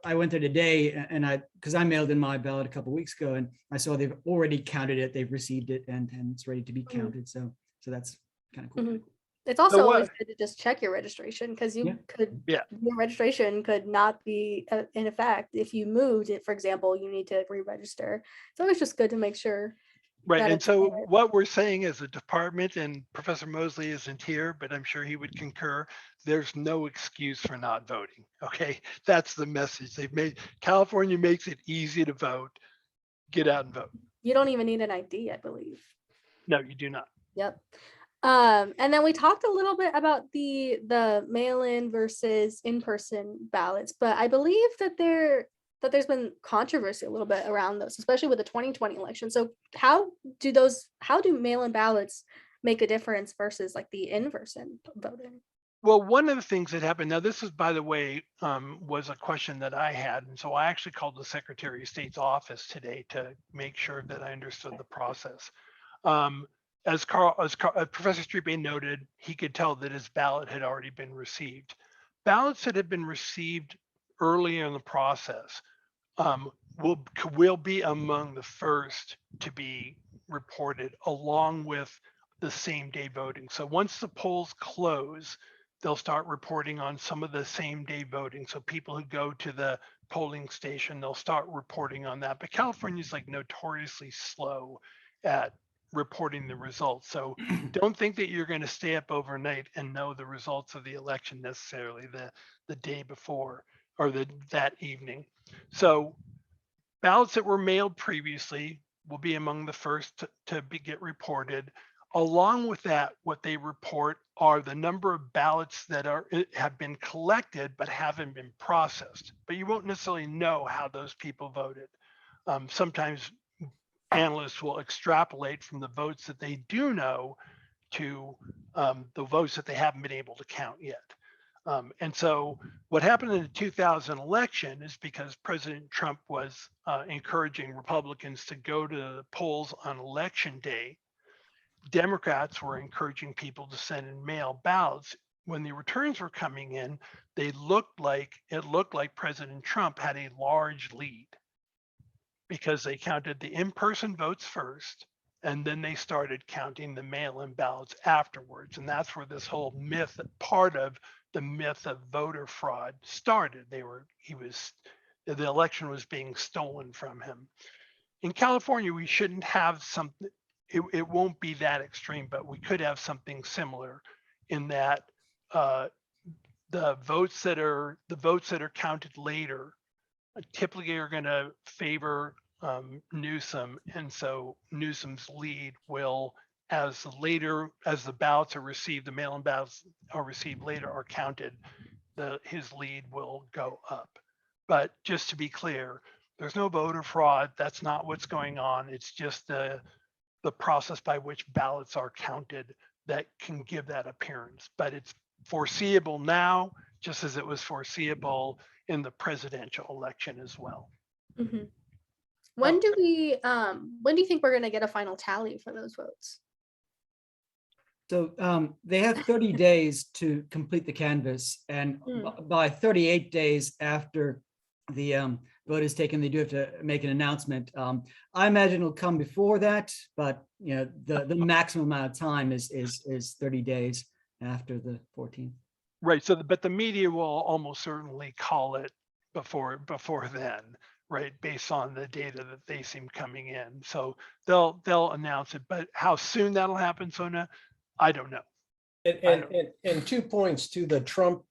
I went there today and because I mailed in my ballot a couple of weeks ago and I saw they've already counted it, they've received it, and it's ready to be counted. So that's kind of cool. Mhm. It's also what- always good to just check your registration because Yeah. Yeah. your registration could not be in effect if you moved it. For example, you need to re-register. It's always just good to make sure. Right. that And it's so there. what we're saying as a department, and Professor Mosley isn't here, but I'm sure he would concur, there's no excuse for not voting. Okay. That's the message they've made. California makes it easy to vote. Get out and vote. You don't even need an ID, I believe. No, you do not. Yep. And then we talked a little bit about the mail-in versus in-person ballots, but I believe that there's been controversy a little bit around those, especially with the 2020 election. So how do mail-in ballots make a difference versus like the in-person voting? Well, one of the things that happened, now this is, by the way, was a question that I had. And so I actually called the Secretary of State's office today to make sure that I understood the process. As Professor Streetbay noted, he could tell that his ballot had already been received. Ballots that have been received earlier in the process will be among the first to be reported, along with the same day voting. So once the polls close, they'll start reporting on some of the same day voting. So people who go to the polling station, they'll start reporting on that. But California's like notoriously slow at reporting the results. So don't think that you're going to stay up overnight and know the results of the election necessarily the day before or that evening. So ballots that were mailed previously will be among the first to get reported. Along with that, what they report are the number of ballots that have been collected but haven't been processed. But you won't necessarily know how those people voted. Sometimes analysts will extrapolate from the votes that they do know to the votes that they haven't been able to count yet. And so what happened in the 2000 election is because President Trump was encouraging Republicans to go to the polls on election day, Democrats were encouraging people to send in mail ballots. When the returns were coming in, it looked like President Trump had a large lead because they counted the in-person votes first, and then they started counting the mail-in ballots afterwards. And that's where this whole myth, part of the myth of voter fraud started. The election was being stolen from him. In California, we shouldn't have something, it won't be that extreme, but we could have something similar in that the votes that are counted later typically are going to favor Newsom, and so Newsom's lead will, as the ballots are received, the mail-in ballots are received later are counted, his lead will go up. But just to be clear, there's no voter fraud. That's not what's going on. It's just the process by which ballots are counted that can give that appearance. But it's foreseeable now, just as it was foreseeable in the presidential election as well. Mm-hmm. When do you think we're going to get a final tally for those votes? So they have 30 days to complete the canvass, and by 38 days after the vote is taken, they do have to make an announcement. I imagine it'll come before that, but the maximum amount of time is 30 days after the 14th. Right. So, but the media will almost certainly call it before then, right? Based on the data that they seem coming in. So they'll announce it, but how soon that'll happen, Sona, I don't know. And 2 points to the Trump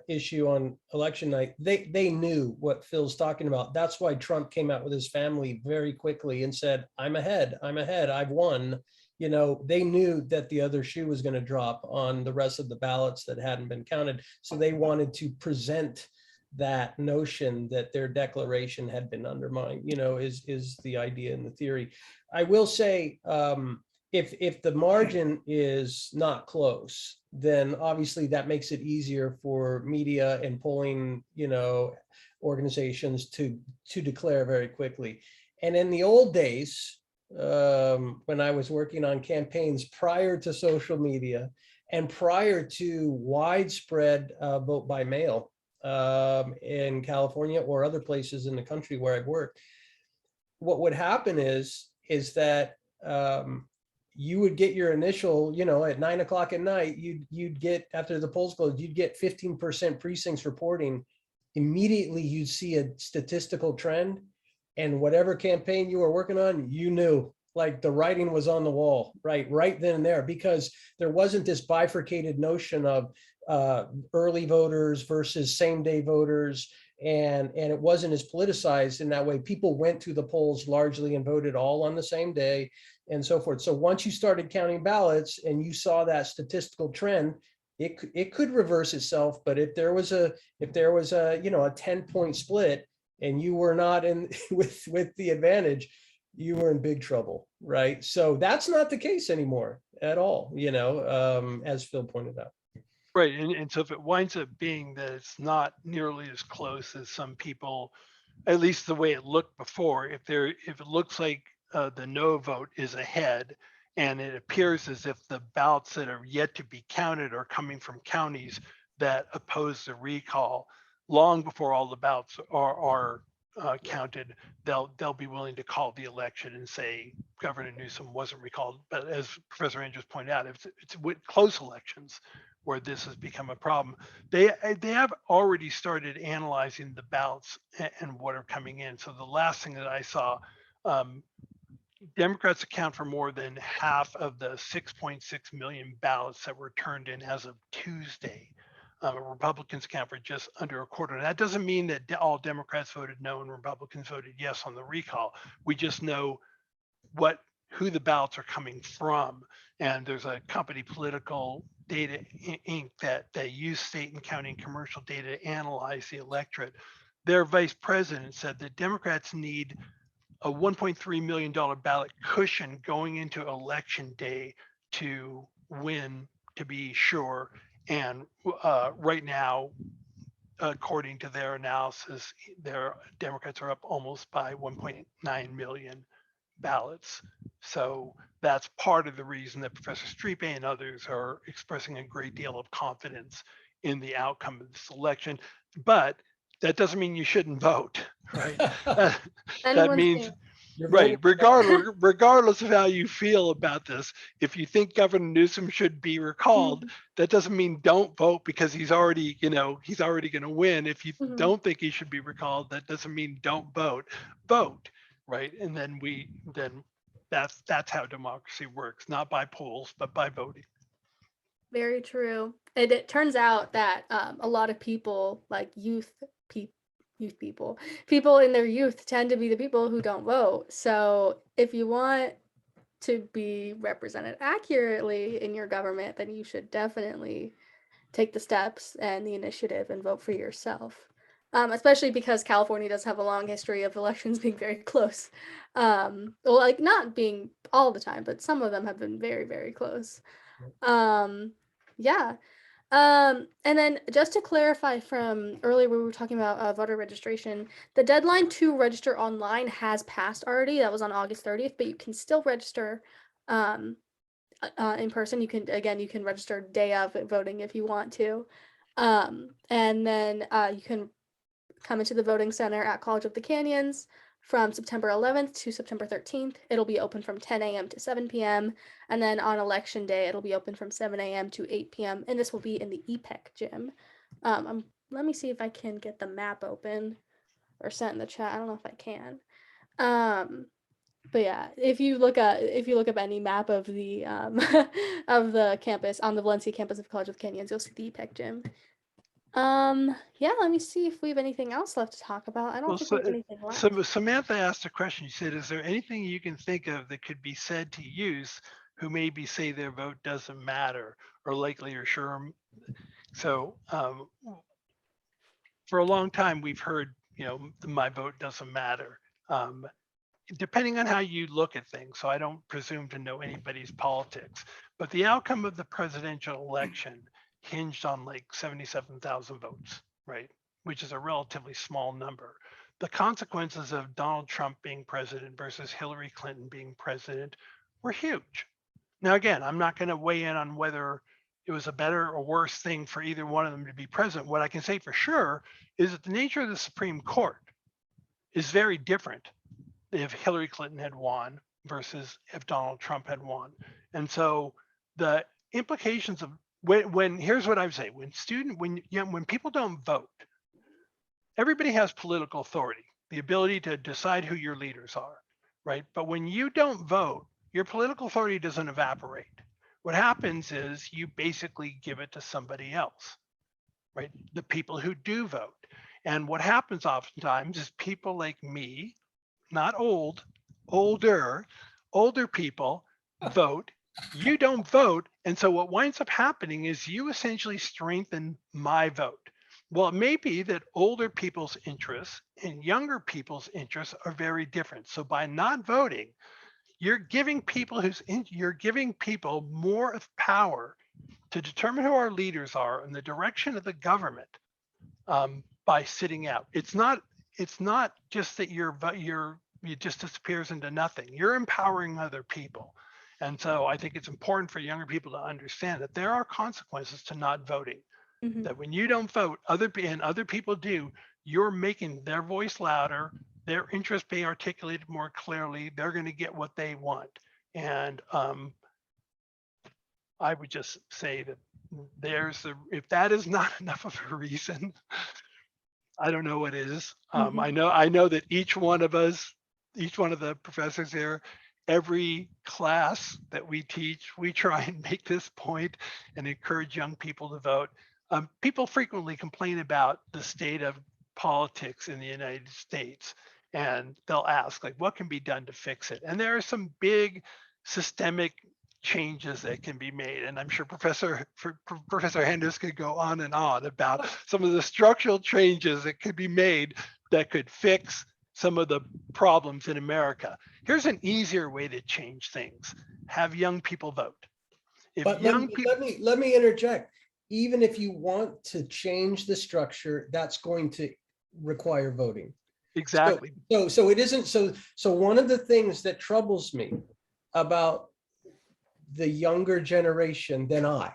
issue on election night. They knew what Phil's talking about. That's why Trump came out with his family very quickly and said, I'm ahead, I've won. They knew that the other shoe was going to drop on the rest of the ballots that hadn't been counted. So they wanted to present that notion that their declaration had been undermined, is the idea and the theory. I will say, if the margin is not close, then obviously that makes it easier for media and polling, organizations to declare very quickly. And in the old days, when I was working on campaigns prior to social media and prior to widespread vote by mail in California or other places in the country where I've worked, what would happen is that you would get your initial, at 9 o'clock at night, you'd get, after the polls closed, you'd get 15% precincts reporting. Immediately you'd see a statistical trend, and whatever campaign you were working on, you knew, like, the writing was on the wall, right then and there, because there wasn't this bifurcated notion of early voters versus same day voters. And it wasn't as politicized in that way. People went to the polls largely and voted all on the same day and so forth. So once you started counting ballots and you saw that statistical trend, it could reverse itself. But if there was a 10-point split and you were not in with the advantage, you were in big trouble, right? So that's not the case anymore at all, as Phil pointed out. Right. And so if it winds up being that it's not nearly as close as some people, at least the way it looked before, if it looks like the no vote is ahead, and it appears as if the ballots that are yet to be counted are coming from counties that oppose the recall, long before all the ballots are counted, they'll be willing to call the election and say Governor Newsom wasn't recalled. But as Professor Andrews pointed out, it's with close elections where this has become a problem. They have already started analyzing the ballots and what are coming in. So the last thing that I saw, Democrats account for more than half of the 6.6 million ballots that were turned in as of Tuesday. Republicans account for just under a quarter. And that doesn't mean that all Democrats voted no and Republicans voted yes on the recall. We just know who the ballots are coming from. And there's a company, Political Data Inc., that use state and county and commercial data to analyze the electorate. Their vice president said that Democrats need a $1.3 million ballot cushion going into election day to win, to be sure. And right now, according to their analysis, their Democrats are up almost by 1.9 million ballots. So that's part of the reason that Professor Strepe and others are expressing a great deal of confidence in the outcome of this election. But that doesn't mean you shouldn't vote, right? That means, right, regardless of how you feel about this, if you think Governor Newsom should be recalled, that doesn't mean don't vote because he's already going to win. If you don't think he should be recalled, that doesn't mean don't vote. Vote, right? And then that's how democracy works, not by polls, but by voting. Very true. And it turns out that a lot of people, like people in their youth tend to be the people who don't vote. So if you want to be represented accurately in your government, then you should definitely take the steps and the initiative and vote for yourself. Especially because California does have a long history of elections being very close. Well, like not being all the time, but some of them have been very, very close. Yeah. And then just to clarify from earlier, we were talking about voter registration. The deadline to register online has passed already. That was on August 30th, but you can still register in person. You can register day of voting if you want to. And then you can come into the voting center at College of the Canyons from September 11th to September 13th. It'll be open from 10 a.m. to 7 p.m. And then on election day, it'll be open from 7 a.m. to 8 p.m. And this will be in the EPEC gym. Let me see if I can get the map open or sent in the chat. I don't know if I can. But yeah, if you look up any map of the of the campus on the Valencia campus of College of the Canyons, you'll see the EPEC gym. Yeah, let me see if we have anything else left to talk about. I don't think we have anything left. So Samantha asked a question. She said, is there anything you can think of that could be said to youth who maybe say their vote doesn't matter or likely or sure? So for a long time, we've heard, my vote doesn't matter. Depending on how you look at things. So I don't presume to know anybody's politics, but the outcome of the presidential election hinged on like 77,000 votes, right? Which is a relatively small number. The consequences of Donald Trump being president versus Hillary Clinton being president were huge. Now, again, I'm not going to weigh in on whether it was a better or worse thing for either one of them to be president. What I can say for sure is that the nature of the Supreme Court is very different if Hillary Clinton had won versus if Donald Trump had won. And so the implications of when here's what I would say, when people don't vote, everybody has political authority, the ability to decide who your leaders are, right? But when you don't vote, your political authority doesn't evaporate. What happens is you basically give it to somebody else, right? The people who do vote. And what happens oftentimes is people like me, not older people vote, you don't vote. And so what winds up happening is you essentially strengthen my vote. Well, it may be that older people's interests and younger people's interests are very different. So by not voting, you're giving people more of power to determine who our leaders are and the direction of the government by sitting out. It's not just that it just disappears into nothing. You're empowering other people. And so I think it's important for younger people to understand that there are consequences to not voting. Mm-hmm. That when you don't vote, other people do, you're making their voice louder, their interests being articulated more clearly, they're going to get what they want. And I would just say that if that is not enough of a reason, I don't know what is. Mm-hmm. I know that each one of the professors there, every class that we teach, we try and make this point and encourage young people to vote. People frequently complain about the state of politics in the United States, and they'll ask, like, what can be done to fix it? And there are some big systemic changes that can be made. And I'm sure Professor Hendricks could go on and on about some of the structural changes that could be made that could fix some of the problems in America. Here's an easier way to change things. Have young people vote. Let me interject. Even if you want to change the structure, that's going to require voting. Exactly. So it isn't so one of the things that troubles me about the younger generation than I,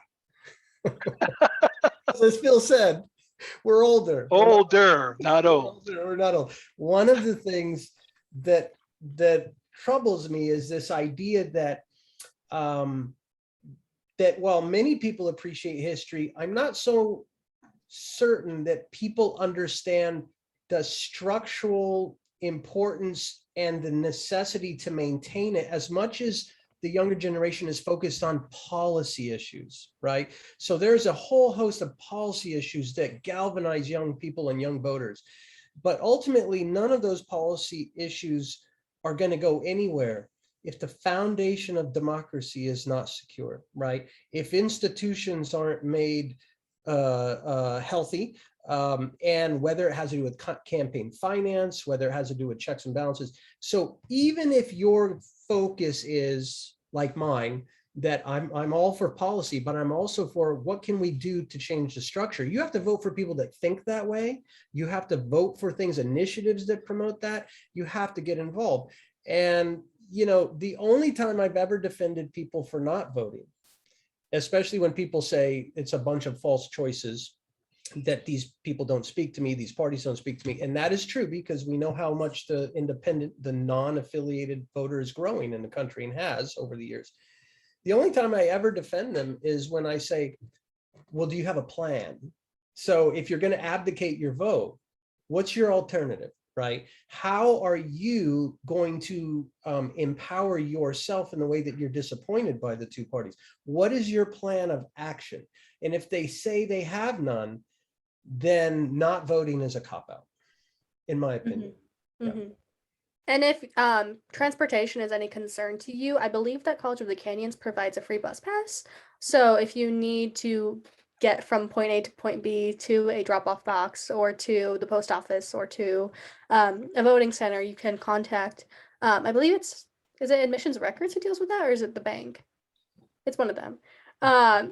as Phil said, we're older. Not old. We're not old. One of the things that troubles me is this idea that that while many people appreciate history, I'm not so certain that people understand the structural importance and the necessity to maintain it as much as the younger generation is focused on policy issues, right? So there's a whole host of policy issues that galvanize young people and young voters. But ultimately, none of those policy issues are going to go anywhere if the foundation of democracy is not secure, right? If institutions aren't made healthy, and whether it has to do with campaign finance, whether it has to do with checks and balances. So even if your focus is like mine, that I'm all for policy, but I'm also for what can we do to change the structure. You have to vote for people that think that way. You have to vote for initiatives that promote that. You have to get involved. And the only time I've ever defended people for not voting, especially when people say it's a bunch of false choices, that these people don't speak to me, these parties don't speak to me. And that is true because we know how much the independent, the non-affiliated voter is growing in the country and has over the years. The only time I ever defend them is when I say, well, do you have a plan? So if you're going to abdicate your vote, what's your alternative, right? How are you going to empower yourself in the way that you're disappointed by the two parties? What is your plan of action? And if they say they have none, then not voting is a cop-out, in my opinion. Mhm. And if transportation is any concern to you, I believe that College of the Canyons provides a free bus pass. So if you need to get from point A to point B to a drop-off box or to the post office or to a voting center, you can contact, I believe is it Admissions Records who deals with that, or is it the bank? It's one of them.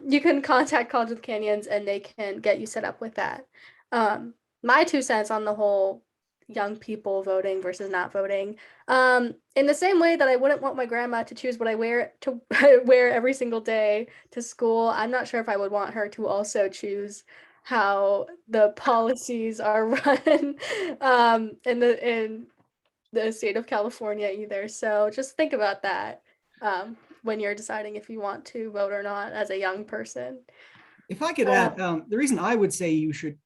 You can contact College of the Canyons and they can get you set up with that. My 2 cents on the whole young people voting versus not voting. In the same way that I wouldn't want my grandma to choose what I wear to wear every single day to school, I'm not sure if I would want her to also choose how the policies are run in the state of California either. So just think about that when you're deciding if you want to vote or not as a young person. If I could add, the reason I would say you should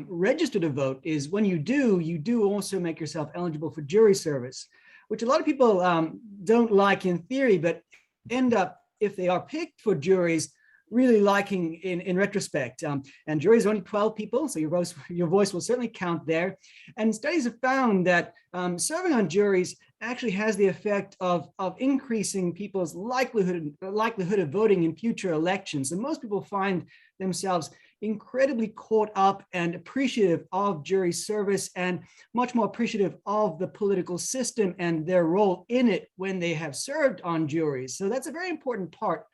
register to vote is when you do also make yourself eligible for jury service, which a lot of people don't like in theory, but end up, if they are picked for juries, really liking in retrospect. And juries are only 12 people, so your voice will certainly count there. And studies have found that serving on juries actually has the effect of increasing people's likelihood of voting in future elections. And most people find themselves incredibly caught up and appreciative of jury service and much more appreciative of the political system and their role in it when they have served on juries. So that's a very important part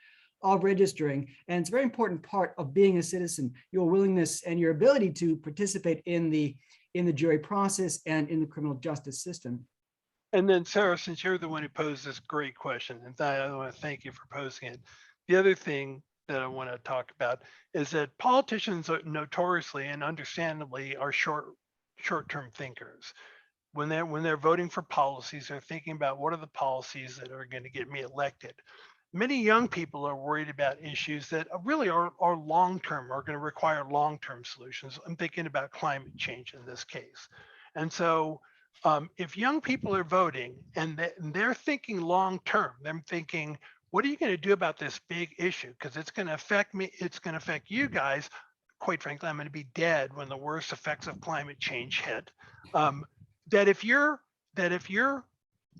of registering, and it's a very important part of being a citizen, your willingness and your ability to participate in the jury process and in the criminal justice system. And then Sarah, since you're the one who posed this great question, and I want to thank you for posing it. The other thing that I want to talk about is that politicians are notoriously and understandably are short-term thinkers. When they're voting for policies, they're thinking about what are the policies that are going to get me elected. Many young people are worried about issues that really are long-term, are going to require long-term solutions. I'm thinking about climate change in this case. And so if young people are voting and they're thinking long-term, they're thinking, what are you going to do about this big issue? Because it's going to affect me. It's going to affect you guys. Quite frankly, I'm going to be dead when the worst effects of climate change hit. That if you're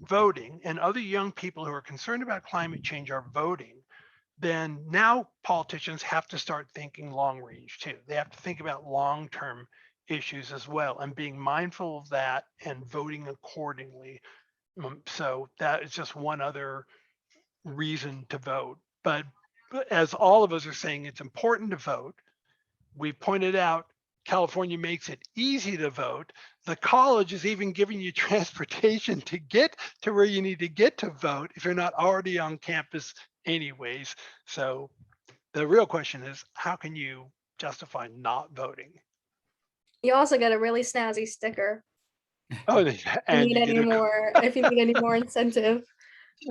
voting and other young people who are concerned about climate change are voting, then now politicians have to start thinking long range too. They have to think about long-term issues as well and being mindful of that and voting accordingly. So that is just one other reason to vote. But as all of us are saying, it's important to vote. We pointed out California makes it easy to vote. The college is even giving you transportation to get to where you need to get to vote if you're not already on campus anyways. So the real question is, how can you justify not voting? You also get a really snazzy sticker Oh, if you and need you any get a, more incentive.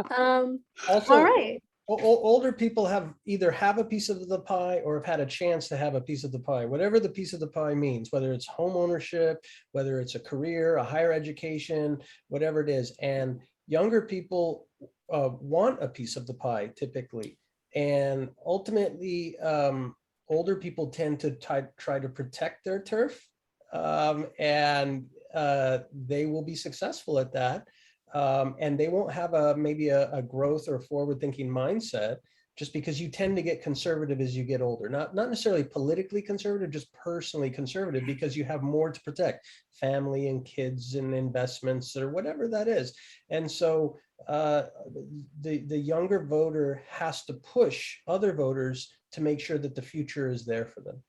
Also, All right. older people have either have a piece of the pie or have had a chance to have a piece of the pie, whatever the piece of the pie means, whether it's home ownership, whether it's a career, a higher education, whatever it is. And younger people want a piece of the pie typically. And ultimately, older people tend to try to protect their turf, and they will be successful at that. And they won't have maybe a growth or forward-thinking mindset, just because you tend to get conservative as you get older. Not necessarily politically conservative, just personally conservative, because you have more to protect, family and kids and investments or whatever that is. And so the younger voter has to push other voters to make sure that the future is there for them.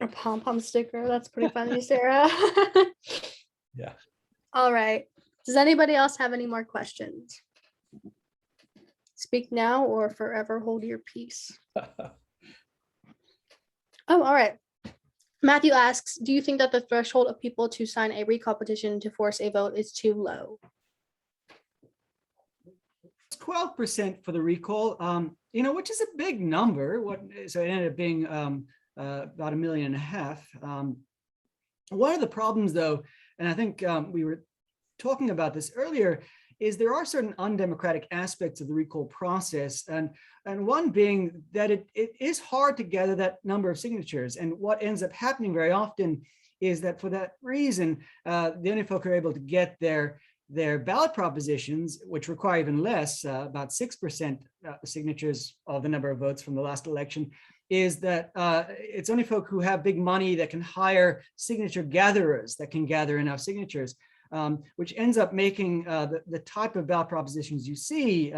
A pom-pom sticker. That's pretty funny, Sarah. Yeah. All right. Does anybody else have any more questions? Speak now or forever hold your peace. Oh, all right. Matthew asks, do you think that the threshold of people to sign a recall petition to force a vote is too low? 12% for the recall, which is a big number. So it ended up being about 1.5 million. One of the problems, though, and I think we were talking about this earlier, is there are certain undemocratic aspects of the recall process, and one being that it is hard to gather that number of signatures. And what ends up happening very often is that for that reason, the only folk who are able to get their ballot propositions, which require even less, about 6% signatures of the number of votes from the last election, is that it's only folk who have big money that can hire signature gatherers that can gather enough signatures, which ends up making the type of ballot propositions you see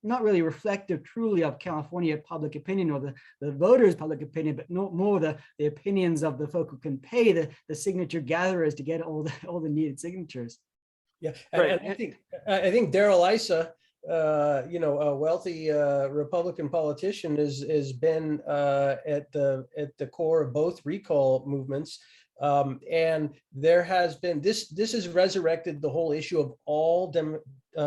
not really reflective truly of California public opinion or the voters' public opinion, but more the opinions of the folk who can pay the signature gatherers to get all the needed signatures. Yeah, Right. and I think Darrell Issa, a wealthy Republican politician, has been at the core of both recall movements, and there has been this has resurrected the whole issue of all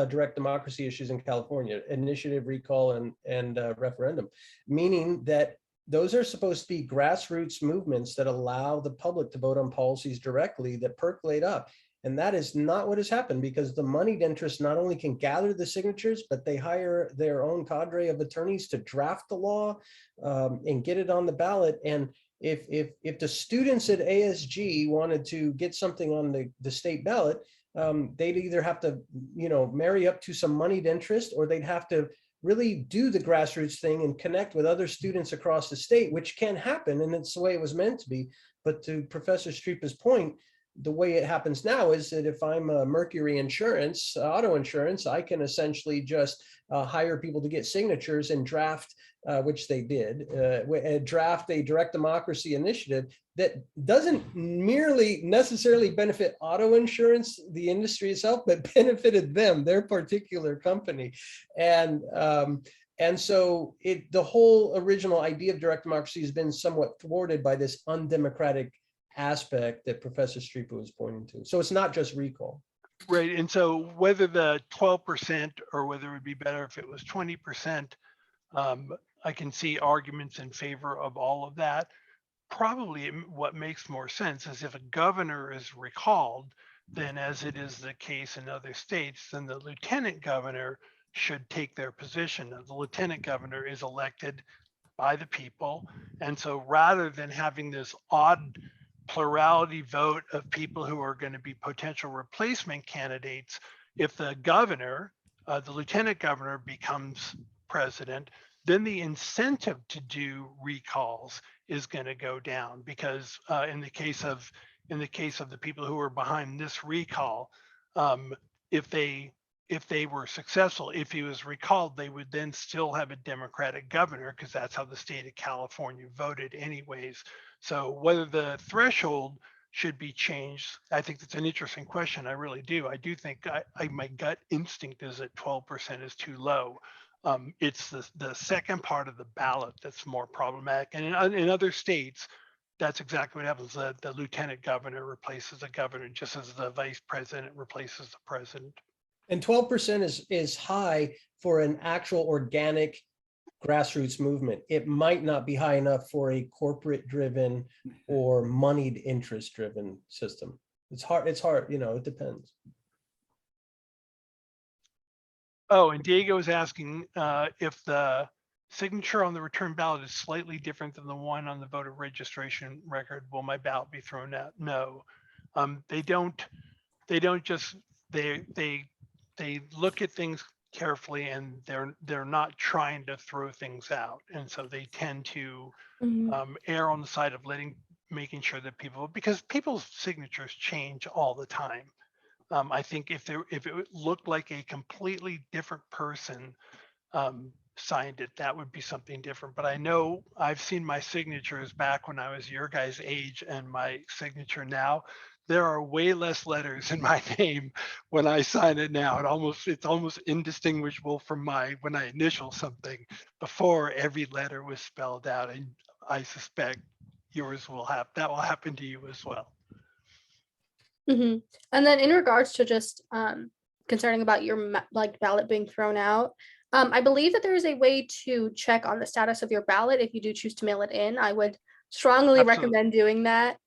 direct democracy issues in California: initiative, recall, and referendum, meaning that those are supposed to be grassroots movements that allow the public to vote on policies directly that percolate up. And that is not what has happened, because the moneyed interests not only can gather the signatures, but they hire their own cadre of attorneys to draft the law and get it on the ballot. And if the students at ASG wanted to get something on the state ballot, they'd either have to, marry up to some moneyed interest, or they'd have to really do the grassroots thing and connect with other students across the state, which can happen, and it's the way it was meant to be. But to Professor Streepa's point, the way it happens now is that if I'm a Mercury Insurance, auto insurance, I can essentially just hire people to get signatures and draft, which they did, draft a direct democracy initiative that doesn't merely necessarily benefit auto insurance, the industry itself, but benefited them, their particular company. And so the whole original idea of direct democracy has been somewhat thwarted by this undemocratic aspect that Professor Streepa was pointing to. So it's not just recall. Right. And so whether the 12% or whether it would be better if it was 20%, I can see arguments in favor of all of that. Probably what makes more sense is if a governor is recalled, then as it is the case in other states, then the lieutenant governor should take their position. Now, the lieutenant governor is elected by the people. And so rather than having this odd plurality vote of people who are going to be potential replacement candidates, if the governor, the lieutenant governor, becomes president, then the incentive to do recalls is going to go down, because in the case of the people who are behind this recall, if they were successful, if he was recalled, they would then still have a Democratic governor, because that's how the state of California voted anyways. So whether the threshold should be changed, I think that's an interesting question. I really do. I do think my gut instinct is that 12% is too low. It's the second part of the ballot that's more problematic. And in other states, that's exactly what happens. The lieutenant governor replaces the governor, just as the vice president replaces the president. And 12% is high for an actual organic grassroots movement. It might not be high enough for a corporate driven or moneyed interest driven system. It's hard, it depends. Oh, and Diego is asking if the signature on the return ballot is slightly different than the one on the voter registration record. Will my ballot be thrown out? No, they don't just, they look at things carefully, and they're not trying to throw things out. And so they tend to err on the side of making sure that because people's signatures change all the time. I think if it looked like a completely different person signed it, that would be something different. But I know I've seen my signatures back when I was your guys' age, and my signature now, there are way less letters in my name when I sign it now. It's almost indistinguishable from when I initial something. Before, every letter was spelled out, and I suspect that will happen to you as well. Mhm. And then in regards to just concerning about your ballot being thrown out, I believe that there is a way to check on the status of your ballot if you do choose to mail it in. I would strongly Absolutely. recommend doing that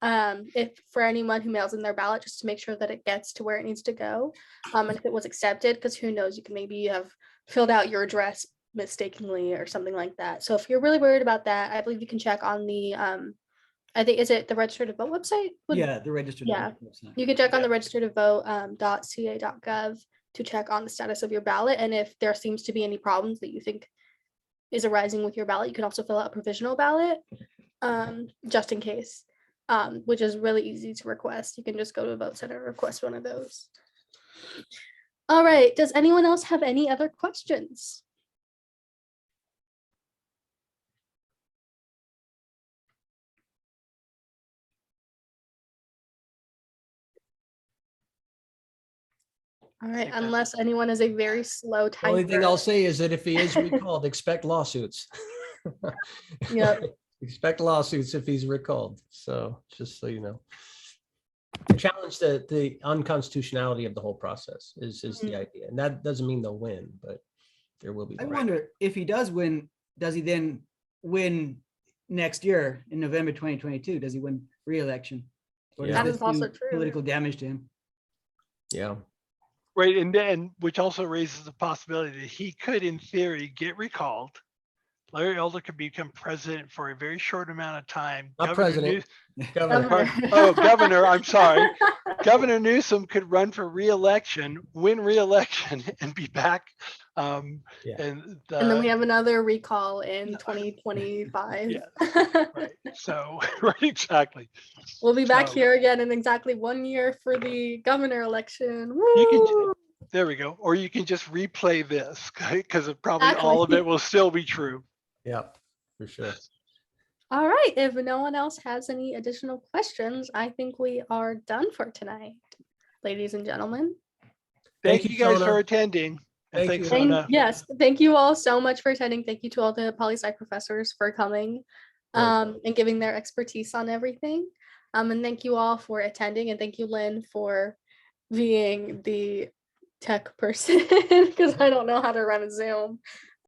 if for anyone who mails in their ballot, just to make sure that it gets to where it needs to go, and if it was accepted, because who knows, you can maybe have filled out your address mistakenly or something like that. So if you're really worried about that, I believe you can check on the I think, is it the register to vote website? Yeah, the registered Yeah. website. You can check on Yeah. the register to vote .ca.gov to check on the status of your ballot. And if there seems to be any problems that you think is arising with your ballot, you can also fill out a provisional ballot just in case, which is really easy to request. You can just go to a vote center and request one of those. All right. Does anyone else have any other questions? All right, think that's unless anyone is a very slow The only thing typer. I'll say is that if he is recalled, expect lawsuits. Yep. Expect lawsuits if he's recalled. So just so you know. Challenge the unconstitutionality of the whole process is the idea. And that doesn't mean they'll win, but there will be. I more. wonder if he does win, does he then win next year in November 2022? Does he win re-election? Or does Yeah. That this is also do true. political damage to him? Yeah. Right, and then, which also raises the possibility that he could, in theory, get recalled. Larry Elder could become president for a very short amount of time. Not president. Governor. Governor, I'm sorry. Governor Newsom could run for re-election, win re-election, and be back. Yeah. And then we have another recall in 2025. right. So, right, exactly. We'll be back So- here again in exactly 1 year for the governor election. You can, Woo! there we go. Or you can just replay this because probably all of Exactly. it will still be true. Yeah, for sure. All right. If no one else has any additional questions, I think we are done for tonight, ladies and gentlemen. Thank Thank you you, guys Sona. for attending. And Thank thanks, you. Sona. Yes, thank you all so much for attending. Thank you to all the poli-sci professors for coming and giving their expertise on everything. And thank you all for attending, and thank you, Lynn, for being the tech person because I don't know how to run a Zoom.